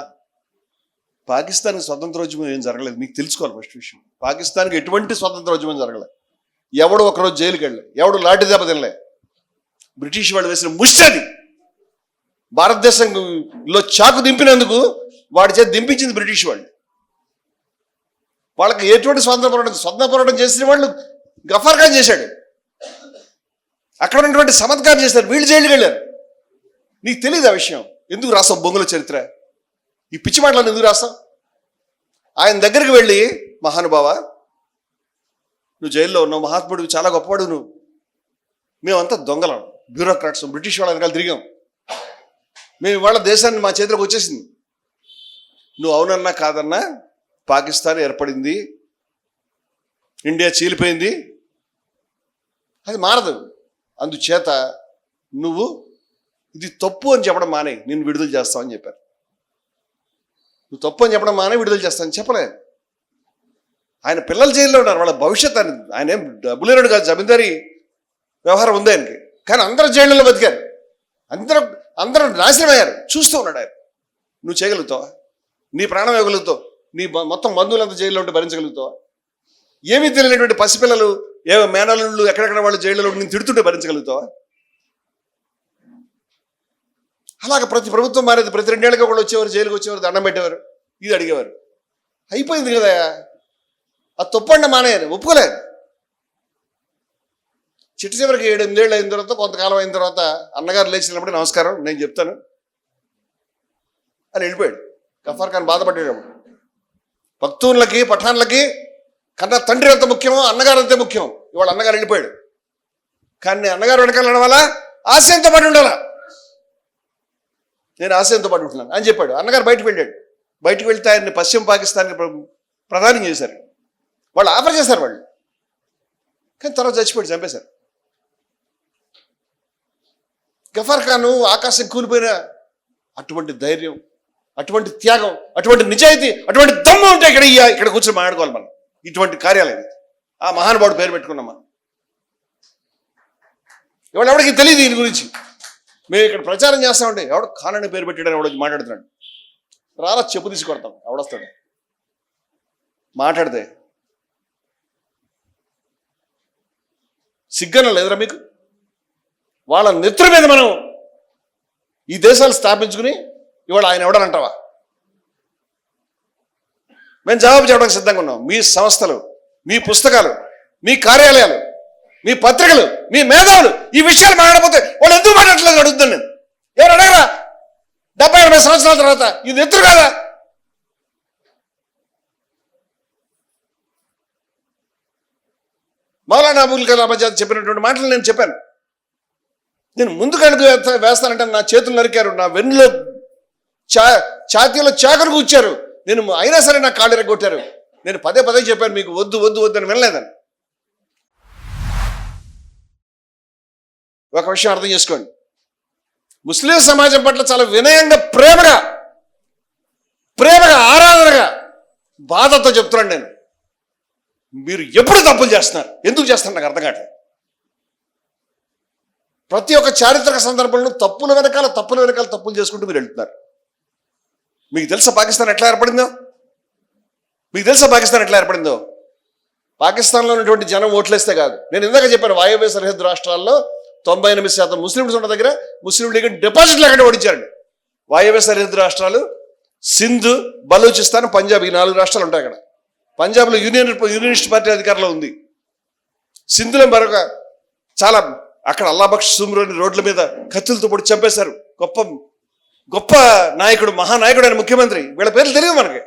Speaker 1: పాకిస్తాన్కి స్వతంత్రోద్యమం ఏం జరగలేదు, మీకు తెలుసుకోవాలి. ఫస్ట్ విషయం, పాకిస్తాన్కి ఎటువంటి స్వతంత్రోద్యమం జరగలేదు. ఎవడు ఒకరోజు జైలుకి వెళ్ళలే, ఎవడు లాఠీ దెబ్బ తినలే. బ్రిటిష్ వాళ్ళు వేసిన ముష్టది. భారతదేశంలో చాకు దింపినందుకు వాడి చేతి దింపించింది బ్రిటిష్ వాళ్ళు. వాళ్ళకి ఎటువంటి స్వతంత్ర పోరాటం చేసిన వాళ్ళు గఫార్ ఖాన్ చేశాడు. అక్కడ ఉన్నటువంటి సమద్ ఖాన్ చేశారు. వీళ్ళు జైలుకి వెళ్ళారు. నీకు తెలియదు ఆ విషయం. ఎందుకు రాస్తావు బొంగుల చరిత్ర? ఈ పిచ్చి మాటలను ఎందుకు రాస్తావు? ఆయన దగ్గరికి వెళ్ళి, మహానుభావ నువ్వు జైల్లో ఉన్నావు, మహాత్ముడు, చాలా గొప్పవాడు నువ్వు, మేమంతా దొంగలం, బ్యూరోక్రాట్స్, బ్రిటిష్ వాళ్ళ వెనకాల తిరిగాం, మేము ఇవాళ దేశాన్ని మా చేతిలోకి వచ్చేసింది. నువ్వు అవునన్నా కాదన్నా పాకిస్తాన్ ఏర్పడింది, ఇండియా చీలిపోయింది, అది మారదు. అందుచేత నువ్వు ఇది తప్పు అని చెప్పడం మానే, నేను విడుదల చేస్తామని చెప్పారు. నువ్వు తప్పు అని చెప్పడం మానే, విడుదల చేస్తానని చెప్పలేదు. ఆయన పిల్లలు జైల్లో ఉన్నారు. వాళ్ళ భవిష్యత్ ఆయన ఏం డబ్బులేనాడు కాదు, జమీందారీ వ్యవహారం ఉంది ఆయనకి. కానీ అందరూ జైళ్ళలో బతికారు. అందరూ నాశనం అయ్యారు. చూస్తూ ఉన్నాడు ఆయన. నువ్వు చేయగలుగుతావా? నీ ప్రాణం ఇవ్వగలుగుతావు? నీ మొత్తం బంధువులంతా జైల్లో ఉంటే భరించగలుగుతావా? ఏమీ తెలియనటువంటి పసిపిల్లలు, మేనల్లుళ్ళు ఎక్కడెక్కడ వాళ్ళు జైల్లో నేను తిడుతుంటే భరించగలుగుతావా? అలాగే ప్రతి ప్రభుత్వం మారేది. ప్రతి 2 ఏళ్ళకి ఒకళ్ళు వచ్చేవారు, జైలుకి వచ్చేవారు, దండం పెట్టేవారు, ఇది అడిగేవారు. అయిపోయింది కదా, అది తప్పండి మానేయారు, ఒప్పుకోలేదు. చివరికి 7-8 ఏళ్ళు అయిన తర్వాత, కొంతకాలం అయిన తర్వాత అన్నగారు లేచినప్పుడు నమస్కారం నేను చెప్తాను అని వెళ్ళిపోయాడు. గఫార్ ఖాన్ బాధపడ్డాడు. పఖ్తూన్లకి, పఠాన్లకి కన్నా తండ్రి ఎంత ముఖ్యమో అన్నగారు అంతే ముఖ్యం. ఇవాళ అన్నగారు వెళ్ళిపోయాడు. కానీ అన్నగారు వెనకాల నడవాలా, ఆశయంతో పాటు ఉండాలా. నేను ఆశయంతో పాటు ఉంటున్నాను అని చెప్పాడు. అన్నగారు బయటకు వెళ్ళాడు. బయటకు వెళ్తే ఆయన్ని పశ్చిమ పాకిస్తాన్కి ప్రధానం చేశారు. వాళ్ళు ఆఫర్ చేశారు వాళ్ళు. కానీ తర్వాత చచ్చిపోయాడు, చంపేశారు. గఫార్ ఖాన్ ఆకాశం కూలిపోయిన అటువంటి ధైర్యం, అటువంటి త్యాగం, అటువంటి నిజాయితీ, అటువంటి దమ్ము ఉంటే ఇక్కడ కూర్చొని మాట్లాడుకోవాలి మనం. ఇటువంటి కార్యాలయం ఆ మహానుభావుడు పేరు పెట్టుకున్నాం మనం. ఎవరికి తెలియదు దీని గురించి. మేము ఇక్కడ ప్రచారం చేస్తామంటే ఎవడు ఖాన్ అని పేరు పెట్టాడని ఎవడో మాట్లాడుతున్నాడు. రారా చెప్పు తీసి కొడతాం ఎవడొస్తాడు మాట్లాడితే. సిగ్గన లేదురా మీకు? వాళ్ళ నెత్తుల మీద మనం ఈ దేశాలు స్థాపించుకుని ఇవాళ ఆయన ఎవడనంటావా? మేము జవాబు చెప్పడానికి సిద్ధంగా ఉన్నాం. మీ సంస్థలు, మీ పుస్తకాలు, మీ కార్యాలయాలు, మీ పత్రికలు, మీ మేధావులు ఈ విషయాలు మాట్లాడకపోతే వాళ్ళు ఎందుకు మాట్లాడట్లేదు అడుగుతాను నేను. ఎవరు అడగరా? 70-80 సంవత్సరాల తర్వాత ఇది ఎత్తురు కాదా? మౌలానా అబుల్ కలాం ఆజాద్ చెప్పినటువంటి మాటలు నేను చెప్పాను. నేను ముందుకు అడుగు వేస్తానంటే నా చేతులు నరికారు, నా వెన్నులో ఛాతీలో చాకరు కూర్చారు, నేను అయినా సరే నా కాళ్ళు ఎరగొట్టారు. నేను పదే పదే చెప్పాను మీకు వద్దు వద్దు వద్దు అని వినలేదని. ఒక విషయం అర్థం చేసుకోండి, ముస్లిం సమాజం పట్ల చాలా వినయంగా ప్రేమగా ఆరాధనగా బాధతో చెప్తున్నాను నేను, మీరు ఎప్పుడు తప్పులు చేస్తున్నారు, ఎందుకు చేస్తున్నారు నాకు అర్థం కావట్లేదు. ప్రతి ఒక్క చారిత్రక సందర్భంలో తప్పుల వెనకాల తప్పులు చేసుకుంటూ మీరు వెళ్తున్నారు. మీకు తెలుసా పాకిస్తాన్ ఎట్లా ఏర్పడిందో? పాకిస్తాన్లో ఉన్నటువంటి జనం ఓట్లేస్తే కాదు. నేను ఇందాక చెప్పాను, వాయవ్య సరిహద్దు రాష్ట్రాల్లో 98% ముస్లింస్ ఉన్న దగ్గర ముస్లిం లీగ్ డిపాజిట్లు ఎక్కడ ఓడించారండి. వాయవ్య సరిహద్దు రాష్ట్రాలు సింధ్, బలూచిస్తాన్, పంజాబ్, ఈ 4 రాష్ట్రాలు ఉంటాయి అక్కడ. పంజాబ్లో యూనియనిస్ట్ పార్టీ అధికారంలో ఉంది. సింధులో మరొక చాలా అక్కడ అల్లాబక్ష్ సుమ్రోని రోడ్ల మీద కత్తులతో పొడి చంపేశారు. గొప్ప గొప్ప నాయకుడు, మహానాయకుడు ఆయన ముఖ్యమంత్రి. వీళ్ళ పేర్లు తెలియదు మనకి.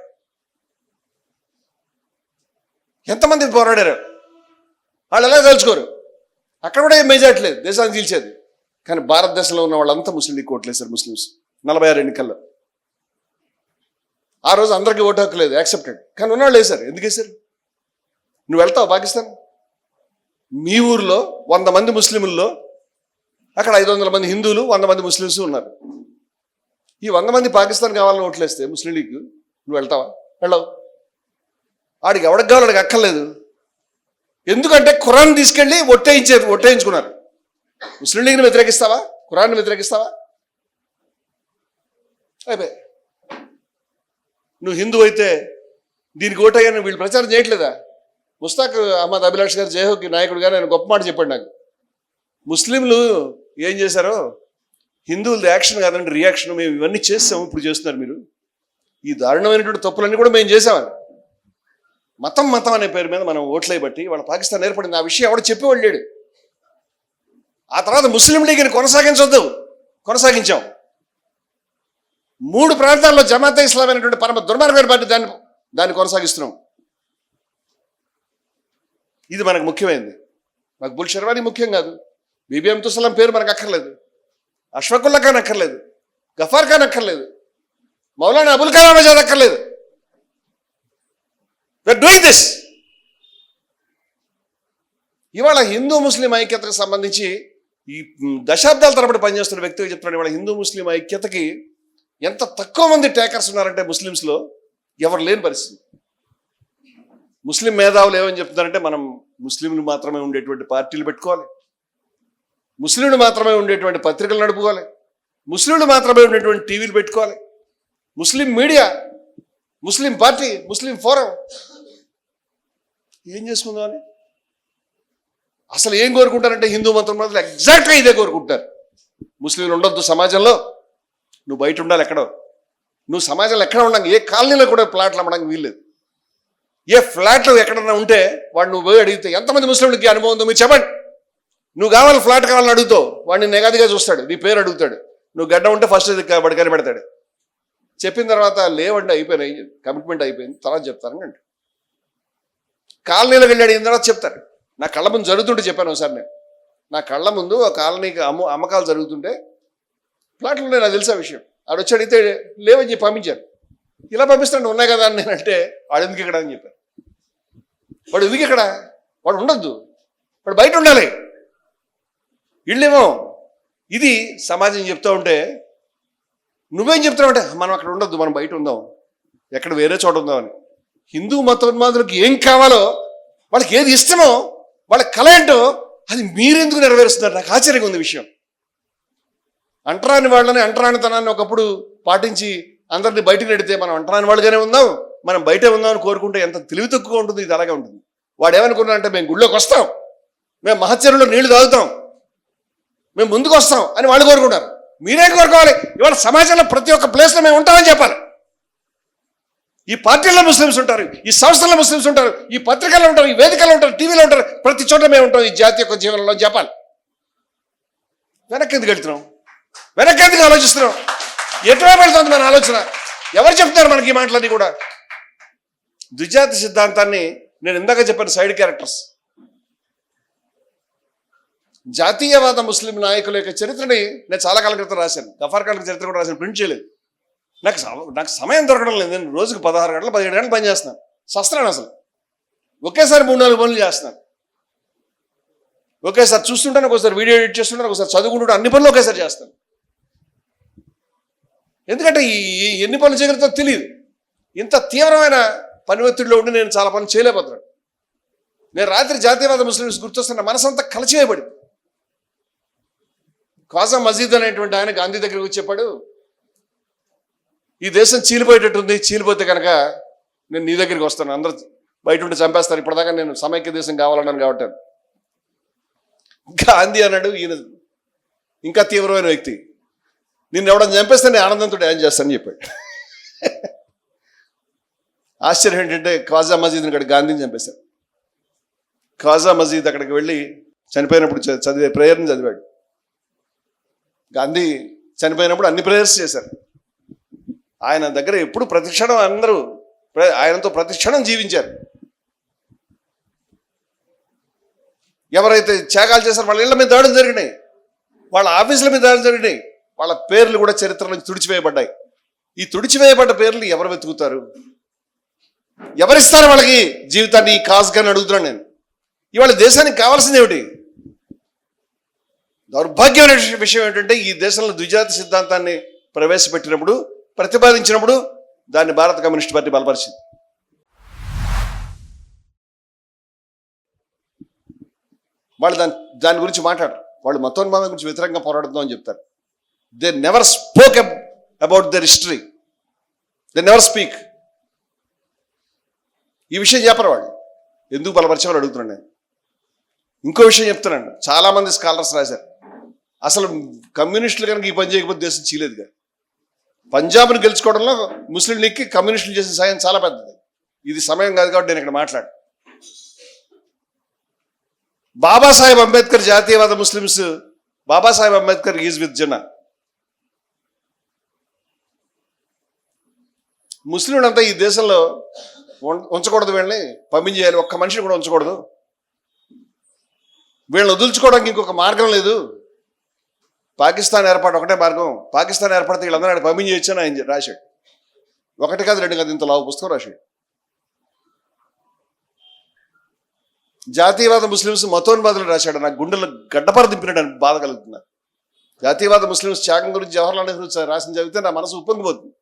Speaker 1: ఎంతమంది పోరాడారు వాళ్ళు ఎలా తెలుసుకోరు. అక్కడ కూడా ఏం మెజార్టీ లేదు, దేశాన్ని చీల్చేది. కానీ భారతదేశంలో ఉన్న వాళ్ళంతా ముస్లిం లీగ్ ఓట్లేశారు. ముస్లిమ్స్ 46 ఎన్నికల్లో. ఆ రోజు అందరికీ ఓటు హక్కు లేదు, యాక్సెప్టెడ్. కానీ ఉన్నవాళ్ళు వేశారు. ఎందుకు వేశారు? నువ్వు వెళ్తావు పాకిస్తాన్, మీ ఊర్లో 100 మంది ముస్లింల్లో అక్కడ 500 మంది హిందువులు, 100 మంది ముస్లిమ్స్ ఉన్నారు. ఈ 100 మంది పాకిస్తాన్ కావాలని ఓట్లేస్తే ముస్లిం లీగ్, నువ్వు వెళ్తావా? వెళ్ళవు. ఆడికి ఎవడికి కావాలి, ఆడికి అక్కర్లేదు. ఎందుకంటే ఖురాన్ తీసుకెళ్ళి ఒట్టేయించుకున్నారు. ముస్లిం లీగ్ని వ్యతిరేకిస్తావా? ఖురాన్ని వ్యతిరేకిస్తావా? అయిపోయి. నువ్వు హిందూ అయితే దీనికి ఓటయ్యాను వీళ్ళు ప్రచారం చేయట్లేదా? ముస్తాక్ అహ్మద్ అభిలాష్ గారు జయహోకి నాయకుడుగా నేను గొప్ప మాట చెప్పాడు నాకు. ముస్లింలు ఏం చేశారో హిందువులది యాక్షన్ కాదండి, రియాక్షన్. మేము ఇవన్నీ చేస్తాము, ఇప్పుడు చేస్తున్నారు మీరు. ఈ దారుణమైనటువంటి తప్పులన్నీ కూడా మేము చేసామని. మతం అనే పేరు మీద మనం ఓట్లే బట్టి వాళ్ళ పాకిస్తాన్ ఏర్పడింది. ఆ విషయం ఎవడు చెప్పేవాళ్ళు లేడు. ఆ తర్వాత ముస్లిం లీగ్ని కొనసాగించాం. 3 ప్రాంతాల్లో జమాతే ఇస్లాం అనేటువంటి పరమ దుర్మార్గమైన పార్టీ దాన్ని కొనసాగిస్తున్నాం. ఇది మనకు ముఖ్యమైనది. మక్బూల్ షర్వానీ ముఖ్యం కాదు, బీబీ అమ్తుసలాం పేరు మనకు అక్కర్లేదు, అష్ఫాకుల్లా ఖాన్ అక్కర్లేదు, గఫార్ ఖాన్ అక్కర్లేదు, మౌలానా అబుల్ కలాం ఆజాద్ అక్కర్లేదు. We are doing this. ఇవాళ హిందూ ముస్లిం ఐక్యతకు సంబంధించి ఈ దశాబ్దాల తరబడి పనిచేస్తున్న వ్యక్తిగా చెప్తున్నాడు. ఇవాళ హిందూ ముస్లిం ఐక్యతకి ఎంత తక్కువ మంది టేకర్స్ ఉన్నారంటే ముస్లిమ్స్లో ఎవరు లేని పరిస్థితి. ముస్లిం మేధావులు ఏమని చెప్తున్నారంటే మనం ముస్లింలు మాత్రమే ఉండేటువంటి పార్టీలు పెట్టుకోవాలి, ముస్లింలు మాత్రమే ఉండేటువంటి పత్రికలు నడుపుకోవాలి, ముస్లింలు మాత్రమే ఉండేటువంటి టీవీలు పెట్టుకోవాలి, ముస్లిం మీడియా, ముస్లిం పార్టీ, ముస్లిం ఫోరం. ఏం చేసుకుందాం అని అసలు ఏం కోరుకుంటారంటే హిందూ మతం మాత్రం ఎగ్జాక్ట్గా ఇదే కోరుకుంటారు. ముస్లింలు ఉండొద్దు సమాజంలో, నువ్వు బయట ఉండాలి, ఎక్కడో నువ్వు సమాజంలో ఎక్కడ ఉండాలి. ఏ కాలనీలో కూడా ప్లాట్లు అమ్మడానికి వీల్లేదు. ఏ ఫ్లాట్లు ఎక్కడన్నా ఉంటే వాడు నువ్వు పోయి అడిగితే ఎంతమంది ముస్లింలకి అనుభవం ఉందో మీరు చెప్పండి. నువ్వు కావాలి ఫ్లాట్ కావాలని అడుగుతావు, వాడిని నెగదిగా చూస్తాడు, నీ పేరు అడుగుతాడు. నువ్వు గడ్డ ఉంటే ఫస్ట్ వాడి కనిపెడతాడు. చెప్పిన తర్వాత లేవండి అయిపోయినాయి, కమిట్మెంట్ అయిపోయింది, తర్వాత చెప్తారని అంటే కాలనీలోకి వెళ్ళి అడిగిన తర్వాత చెప్తారు. నా కళ్ళ ముందు జరుగుతుంటే చెప్పాను ఒకసారి నేను. నా కళ్ళ ముందు ఒక కాలనీకి అమ్మకాలు జరుగుతుంటే ప్లాట్లు ఉన్నాయి, నాకు తెలిసే విషయం. ఆడు వచ్చి అడిగితే లేవని చెప్పి పంపించారు. ఇలా పంపిస్తాను ఉన్నాయి కదా అని నేనంటే వాడు ఎందుకు ఇక్కడ అని చెప్పారు. వాడు ఎందుకు ఇక్కడ, వాడు ఉండొద్దు, వాడు బయట ఉండాలి. ఇళ్ళేమో ఇది సమాజం చెప్తూ ఉంటే నువ్వేం చెప్తున్నావు అంటే మనం అక్కడ ఉండొద్దు, మనం బయట ఉందాం, ఎక్కడ వేరే చోట ఉందామని. హిందూ మతోన్మాదులకు ఏం కావాలో, వాళ్ళకి ఏది ఇష్టమో, వాళ్ళ కళ ఏంటో అది మీరెందుకు నెరవేరుస్తున్నారు? నాకు ఆశ్చర్యంగా ఉంది విషయం. అంటరాని వాళ్ళని, అంటరానితనాన్ని ఒకప్పుడు పాటించి అందరినీ బయటకు నెడితే మనం అంటరాని వాళ్ళుగానే ఉందాం, మనం బయటే ఉందాం అని కోరుకుంటే ఎంత తెలివి తక్కువ ఉంటుంది. ఇది అలాగే ఉంటుంది. వాడు ఏమనుకున్నాడంటే మేము గుళ్ళోకి వస్తాం, మేము మహచ్చరులో నీళ్లు తాగుతాం, మేము ముందుకు వస్తాం అని వాళ్ళు కోరుకుంటారు. మీరేం కోరుకోవాలి? ఇవాళ సమాజంలో ప్రతి ఒక్క ప్లేస్లో మేము ఉంటామని చెప్పాలి. ఈ పార్టీల్లో ముస్లిమ్స్ ఉంటారు, ఈ సంస్థల్లో ముస్లిమ్స్ ఉంటారు, ఈ పత్రికల్లో ఉంటారు, ఈ వేదికల్లో ఉంటారు, టీవీలో ఉంటారు, ప్రతి చోట మేము ఉంటాం ఈ జాతి యొక్క జీవనంలో చెప్పాలి. వెనక్కి ఎందుకు వెళ్తున్నాం? వెనక్కి ఎందుకు ఆలోచిస్తున్నాం? ఎటువైపు వెళ్తుంది మన ఆలోచన? ఎవరు చెప్తున్నారు మనకి ఈ మాటలన్నీ కూడా? ద్విజాతి సిద్ధాంతాన్ని నేను ఇందాక చెప్పాను, సైడ్ క్యారెక్టర్స్. జాతీయవాద ముస్లిం నాయకుల యొక్క చరిత్రని నేను చాలా కాలం క్రితం రాశాను. గఫార్ ఖాన్ చరిత్ర కూడా రాశాను, ప్రింట్ చేయలేదు. నాకు సమయం దొరకడం లేదు. నేను రోజుకు 16 గంటలు 17 గంటలు పని చేస్తున్నాను. సస్తున్నాను అసలు. ఒకేసారి 3-4 పనులు చేస్తున్నాను. ఒకేసారి చూస్తుంటాను, ఒకసారి వీడియో ఎడిట్ చేస్తుంటాను, ఒకసారి చదువుకుంటుంటే అన్ని పనులు ఒకేసారి చేస్తాను. ఎందుకంటే ఈ ఎన్ని పనులు చేయగలుగుతారో తెలియదు. ఇంత తీవ్రమైన పని ఒత్తిడిలో ఉండి నేను చాలా పనులు చేయలేకపోతున్నాను. నేను రాత్రి జాతీయవాద ముస్లిమ్స్ గుర్తొస్తున్న మనసంతా కలిచివేయబడింది. ఖ్వాజా మజీద్ అనేటువంటి ఆయన గాంధీ దగ్గరికి వచ్చి చెప్పాడు, ఈ దేశం చీలిపోయేటట్టుంది, చీలిపోతే కనుక నేను నీ దగ్గరికి వస్తాను, అందరూ బయట ఉండి చంపేస్తారు, ఇప్పటిదాకా నేను సమైక్య దేశం కావాలన్నాను కాబట్టి. గాంధీ అన్నాడు, ఈయన ఇంకా తీవ్రమైన వ్యక్తి, నిన్ను ఎవడని చంపేస్తే నేను ఆనందంతో డ్యాన్స్ చేస్తానని చెప్పాడు. ఆశ్చర్యం ఏంటంటే ఖ్వాజా మజీద్ని అక్కడ గాంధీని చంపేశారు. ఖ్వాజా మజీద్ అక్కడికి వెళ్ళి చనిపోయినప్పుడు చదివే ప్రేయర్ని చదివాడు. గాంధీ చనిపోయినప్పుడు అన్ని ప్రేయర్స్ చేశారు. ఆయన దగ్గర ఎప్పుడు ప్రతిక్షణం అందరూ ఆయనతో ప్రతిక్షణం జీవించారు. ఎవరైతే త్యాగాలు చేశారో వాళ్ళ ఇళ్ల మీద దాడులు జరిగినాయి, వాళ్ళ ఆఫీసుల మీద దాడులు జరిగినాయి, వాళ్ళ పేర్లు కూడా చరిత్ర నుంచి తుడిచివేయబడ్డాయి. ఈ తుడిచివేయబడ్డ పేర్లు ఎవరు వెతుకుతారు, ఎవరిస్తారు వాళ్ళకి జీవితాన్ని? కాజ్గాని అడుగుతున్నాను నేను. ఇవాళ దేశానికి కావాల్సింది ఏమిటి? దౌర్భాగ్యమైన విషయం ఏంటంటే ఈ దేశంలో ద్విజాతి సిద్ధాంతాన్ని ప్రవేశపెట్టినప్పుడు, ప్రతిపాదించినప్పుడు దాన్ని భారత కమ్యూనిస్ట్ పార్టీ బలపరిచింది. వాళ్ళు దాని గురించి మాట్లాడరు. వాళ్ళు మతోన్మాదం గురించి వ్యతిరేకంగా పోరాడుతాం అని చెప్తారు. They never spoke about their history, they never speak. ఈ విషయం చెప్పరు వాళ్ళు. ఎందుకు బలపరిచేవాళ్ళు అడుగుతున్నాను నేను. ఇంకో విషయం చెప్తున్నాను, చాలామంది స్కాలర్స్ రాశారు, అసలు కమ్యూనిస్టులు కనుక ఈ పని చేయకపోతే దేశం చీలేదు కదా. పంజాబ్ను గెలుచుకోవడంలో ముస్లిం లీగ్కి కమ్యూనిస్టులు చేసిన సాయం చాలా పెద్దది. ఇది సమయం కాదు కాబట్టి నేను ఇక్కడ మాట్లాడు. బాబాసాహెబ్ అంబేద్కర్ జాతీయవాద Muslims, Babasaheb Ambedkar is with Jinnah. ముస్లింలంతా ఈ దేశంలో ఉంచకూడదు, వీళ్ళని పంపించేయాలి, ఒక్క మనిషిని కూడా ఉంచకూడదు, వీళ్ళని వదులుచుకోవడానికి ఇంకొక మార్గం లేదు, పాకిస్తాన్ ఏర్పాటు ఒకటే మార్గం, పాకిస్తాన్ ఏర్పడితే వీళ్ళందరూ ఆయన పంపించేయచ్చు అని ఆయన రాశాడు. 1 కాదు 2 కాదు, ఇంత లావు పుస్తకం రాశాడు. జాతీయవాద ముస్లిమ్స్ మతోన్మాదులు రాశాడు. నాకు గుండెలు గడ్డపర దింపినట్టు బాధ కలుగుతున్నారు. జాతీయవాద ముస్లిమ్స్ త్యాగం గురించి జవహర్లాల్ నెహ్రూ రాసిన చదివితే నా మనసు ఉప్పొంగిపోతుంది.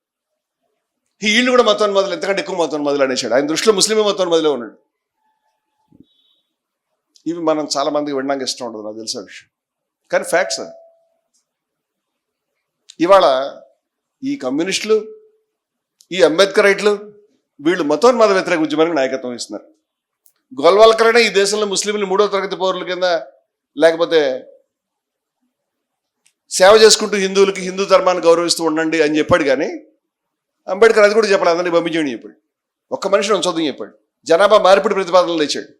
Speaker 1: వీళ్ళు కూడా మతోన్మాదులు, ఎంతకంటే ఎక్కువ మతోన్మాదులు అనేసాడు. ఆయన దృష్టిలో ముస్లిమే మతోన్మాదులే ఉన్నాడు. ఇవి మనం చాలా మందికి వినడానికి ఇష్టం ఉండదు, నాకు తెలిసిన విషయం, కానీ ఫ్యాక్ట్స్ అది. ఇవాళ ఈ కమ్యూనిస్టులు, ఈ అంబేద్కరైట్లు, వీళ్ళు మతోన్మాద వ్యతిరేక ఉద్యమానికి నాయకత్వం ఇస్తున్నారు. గోల్వాల్కర్ అనే ఈ దేశంలో ముస్లింలు 3వ తరగతి పౌరుల కింద, లేకపోతే సేవ చేసుకుంటూ హిందువులకి హిందూ ధర్మాన్ని గౌరవిస్తూ ఉండండి అని చెప్పాడు. కానీ అంబేద్కర్ అది కూడా చెప్పాడు, అందరినీ పంపించేయని చెప్పాడు, ఒక్క మనిషిని ఉంచొద్దని చెప్పాడు, జనాభా మార్పిడి ప్రతిపాదనలు తెచ్చాడు.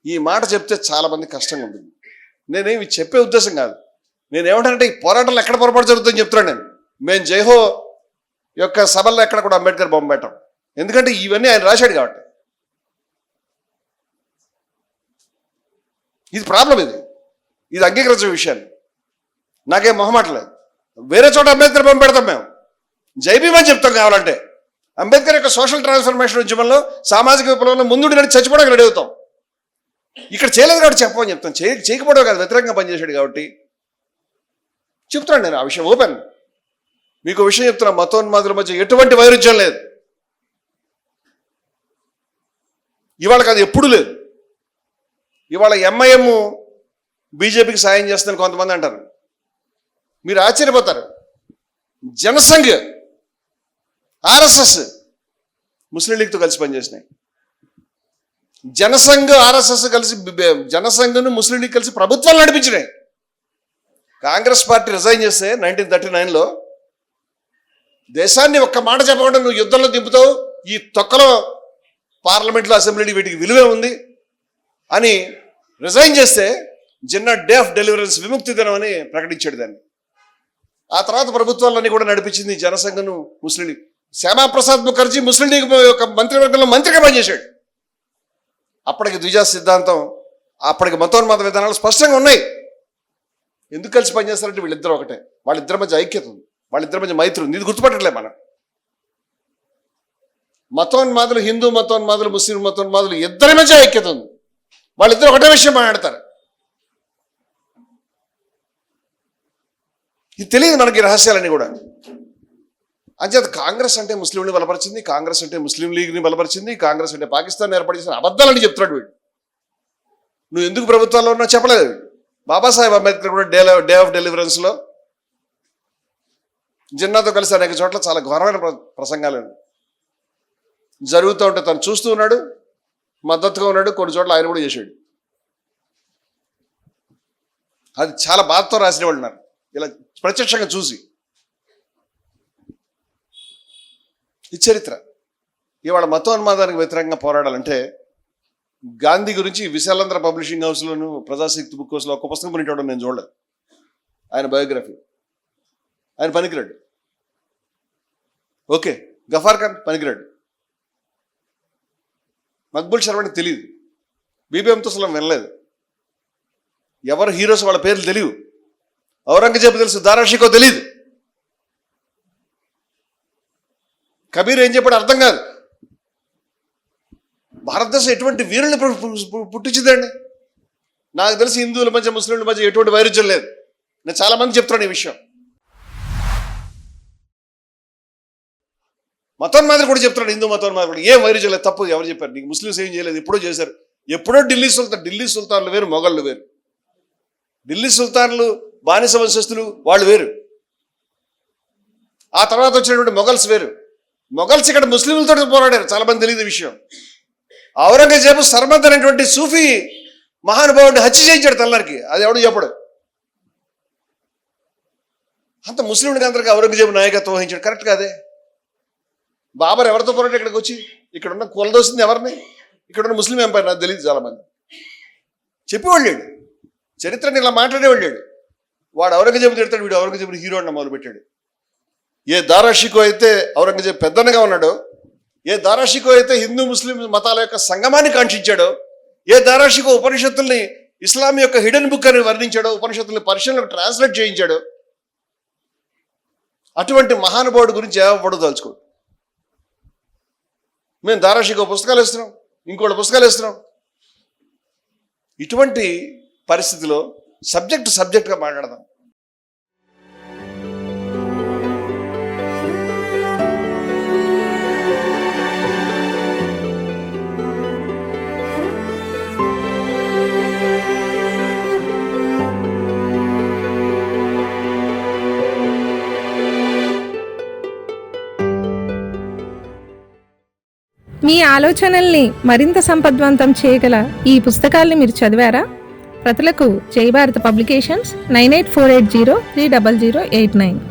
Speaker 1: ఈ మాట చెప్తే చాలా మంది కష్టంగా ఉంటుంది. నేనేమి చెప్పే ఉద్దేశం కాదు. నేనేమంటానంటే ఈ పోరాటంలో ఎక్కడ పొరపాటు జరుగుతుందని చెప్తున్నాను నేను. మేము జైహో యొక్క సభల్లో ఎక్కడ కూడా అంబేద్కర్ బొమ్మ పెట్టాం, ఎందుకంటే ఇవన్నీ ఆయన రాశాడు కాబట్టి. ఇది ప్రాబ్లం, ఇది అంగీకరించే విషయాన్ని. నాకేం మొహమాటలేదు. వేరే చోట అంబేద్కర్ బొమ్మ పెడతాం, మేము జైబీమని చెప్తాం కావాలంటే. అంబేద్కర్ యొక్క సోషల్ ట్రాన్స్ఫర్మేషన్ ఉద్యమంలో, సామాజిక విప్లవంలో ముందుండి నడిచి చచ్చిపోవడానికి రెడీ అవుతాం. ఇక్కడ చేయలేదు కాబట్టి చెప్పమని చెప్తాను. చేయకపోవడం కాదు, వ్యతిరేకంగా పనిచేశాడు కాబట్టి చెప్తున్నాను నేను. ఆ విషయం ఓపెన్. మీకు విషయం చెప్తున్నా, మతోన్మాదుల మధ్య ఎటువంటి వైరుధ్యం లేదు. ఇవాళకి అది ఎప్పుడు లేదు. ఇవాళ ఎంఐఎం బీజేపీకి సాయం చేస్తుందని కొంతమంది అంటారు. మీరు ఆశ్చర్యపోతారు. జనసంఘ్, ఆర్ఎస్ఎస్ ముస్లిం లీగ్తో కలిసి పనిచేసినాయి. జనసంఘ్, ఆర్ఎస్ఎస్ కలిసి, జనసంఘ్ను ముస్లిం లీగ్ కలిసి ప్రభుత్వాలు నడిపించినాయి. కాంగ్రెస్ పార్టీ రిజైన్ చేస్తే 1939లో దేశాన్ని ఒక్క మాట చెప్పకుండా నువ్వు యుద్ధంలో దింపుతావు, ఈ తొక్కలో పార్లమెంట్లో, అసెంబ్లీలో వీటికి విలువే ఉంది అని రిజైన్ చేస్తే జిన్నా డే ఆఫ్ డెలివరెన్స్, విముక్తి దినం అని ప్రకటించాడు దాన్ని. ఆ తర్వాత ప్రభుత్వాలన్నీ కూడా నడిపించింది జనసంఘను, ముస్లిం లీగ్. శ్యామాప్రసాద్ ముఖర్జీ ముస్లిం లీగ్ యొక్క మంత్రివర్గంలో మంత్రిగా పనిచేశాడు. అప్పటికి ద్విజా సిద్ధాంతం అప్పటికి మతోన్మాద విధానాలు స్పష్టంగా ఉన్నాయి. ఎందుకు కలిసి పనిచేస్తారంటే వీళ్ళిద్దరు ఒకటే, వాళ్ళిద్దరి మధ్య ఐక్యత ఉంది, వాళ్ళిద్దరి మధ్య మైత్రి ఉంది. ఇది గుర్తుపట్టట్లే మనం. మతోన్మాదులు, హిందూ మతోన్మాదులు, ముస్లిం మతోన్మాదులు ఇద్దరి మధ్య ఐక్యత ఉంది. వాళ్ళిద్దరు ఒకటే విషయం మాట్లాడతారు. ఇది తెలియదు మనకి రహస్యాలన్నీ కూడా. అంచేత కాంగ్రెస్ అంటే ముస్లింని బలపరిచింది, కాంగ్రెస్ అంటే ముస్లిం లీగ్ని బలపరిచింది, కాంగ్రెస్ అంటే పాకిస్తాన్ ఏర్పాటు చేసిన అబద్ధాలని చెప్తున్నాడు వీడు. నువ్వు ఎందుకు ప్రభుత్వాల్లో ఉన్నా చెప్పలేదు వీడు. బాబాసాహెబ్ అంబేద్కర్ కూడా డే ఆఫ్ డెలివరెన్స్లో జిన్నాతో కలిసి అనేక చోట్ల చాలా ఘోరమైన ప్రసంగాలు జరుగుతూ ఉంటే తను చూస్తూ ఉన్నాడు, మద్దతుగా ఉన్నాడు. కొన్ని చోట్ల ఆయన కూడా చేశాడు. అది చాలా బాధతో రాసిన వాళ్ళు ఉన్నారు ఇలా ప్రత్యక్షంగా చూసి. ఈ చరిత్ర ఇవాళ మతోన్మాదానికి వ్యతిరేకంగా పోరాడాలంటే గాంధీ గురించి విశాలాంధ్ర పబ్లిషింగ్ హౌస్లోను ప్రజాశక్తి బుక్ హౌస్లో ఒక పుస్తకం ప్రింట్ నేను చూడలేదు. ఆయన బయోగ్రఫీ. ఆయన పనికిరాడు. ఓకే, గఫార్ ఖాన్ పనికిరాడు. మక్బూల్ శర్మని తెలియదు, బీబీ అమ్తుసలం వినలేదు, ఎవరు హీరోస్ వాళ్ళ పేర్లు తెలియదు, ఔరంగజేబు తెలుసు, దారాషికో తెలియదు, కబీర్ ఏం చెప్పాడు అర్థం కాదు. భారతదేశం ఎటువంటి వీరుల్ని పుట్టించిందండి? నాకు తెలిసి హిందువుల మధ్య ముస్లింల మధ్య ఎటువంటి వైరుధ్యం లేదు. నేను చాలా మంది చెప్తున్నాను ఈ విషయం. మతోన్మాదులు కూడా చెప్తున్నాడు, హిందూ మతోన్మాదులు కూడా ఏం వైరుధ్యం లేదు. తప్పు ఎవరు చెప్పారు? నీకు ముస్లింస్ ఏం చేయలేదు, ఎప్పుడో చేశారు. ఎప్పుడో ఢిల్లీ సుల్తాన్లు వేరు, మొఘళ్ళు వేరు. ఢిల్లీ సుల్తాన్లు బానిస వంశస్థులు, వాళ్ళు వేరు. ఆ తర్వాత వచ్చినటువంటి మొఘల్స్ వేరు. మొఘల్స్ ఇక్కడ ముస్లింలతో పోరాడారు, చాలా మంది తెలియదు విషయం. ఔరంగజేబు సర్మద్ అనేటువంటి సూఫీ మహానుభావుడిని హత్య చేయించాడు తెల్లరికి. అది ఎవడు చెప్పడు. అంత ముస్లిండికి అందరికీ ఔరంగజేబు నాయకత్వం వహించాడు. కరెక్ట్ కాదే. బాబర్ ఎవరితో పోరాడు? ఇక్కడికి వచ్చి ఇక్కడున్న కూలదోసింది ఎవరిని? ఇక్కడున్న ముస్లిం ఎంపైర్. నాకు తెలియదు, చాలా మంది చెప్పేవాళ్ళాడు, చరిత్రని ఇలా మాట్లాడేవాళ్ళాడు. వాడు ఔరంగజేబు తిడతాడు, వీడు ఔరంగజేబుని హీరో అన్న మొదలుపెట్టాడు. ఏ దారాషికో అయితే ఔరంగజేబు పెద్దనగా ఉన్నాడో, ఏ దారాషికో అయితే హిందూ ముస్లిం మతాల యొక్క సంగమాన్ని కాంక్షించాడో, ఏ దారాషికో ఉపనిషత్తుల్ని ఇస్లాం యొక్క హిడెన్ బుక్ అని వర్ణించాడో, ఉపనిషత్తుల్ని పర్షియన్లకు ట్రాన్స్లేట్ చేయించాడో, అటువంటి మహానుభావుడి గురించి ఏవడు తలుచుకోడు. మేము దారాషికో పుస్తకాలు ఇస్తున్నాం, ఇంకోటి పుస్తకాలు ఇస్తున్నాం. ఇటువంటి పరిస్థితిలో సబ్జెక్ట్గా మాట్లాడదాం.
Speaker 2: మీ ఆలోచనల్ని మరింత సంపద్వంతం చేయగల ఈ పుస్తకాల్ని మీరు చదివారా? ప్రతులకు జై భారత్ పబ్లికేషన్స్ 9848030089.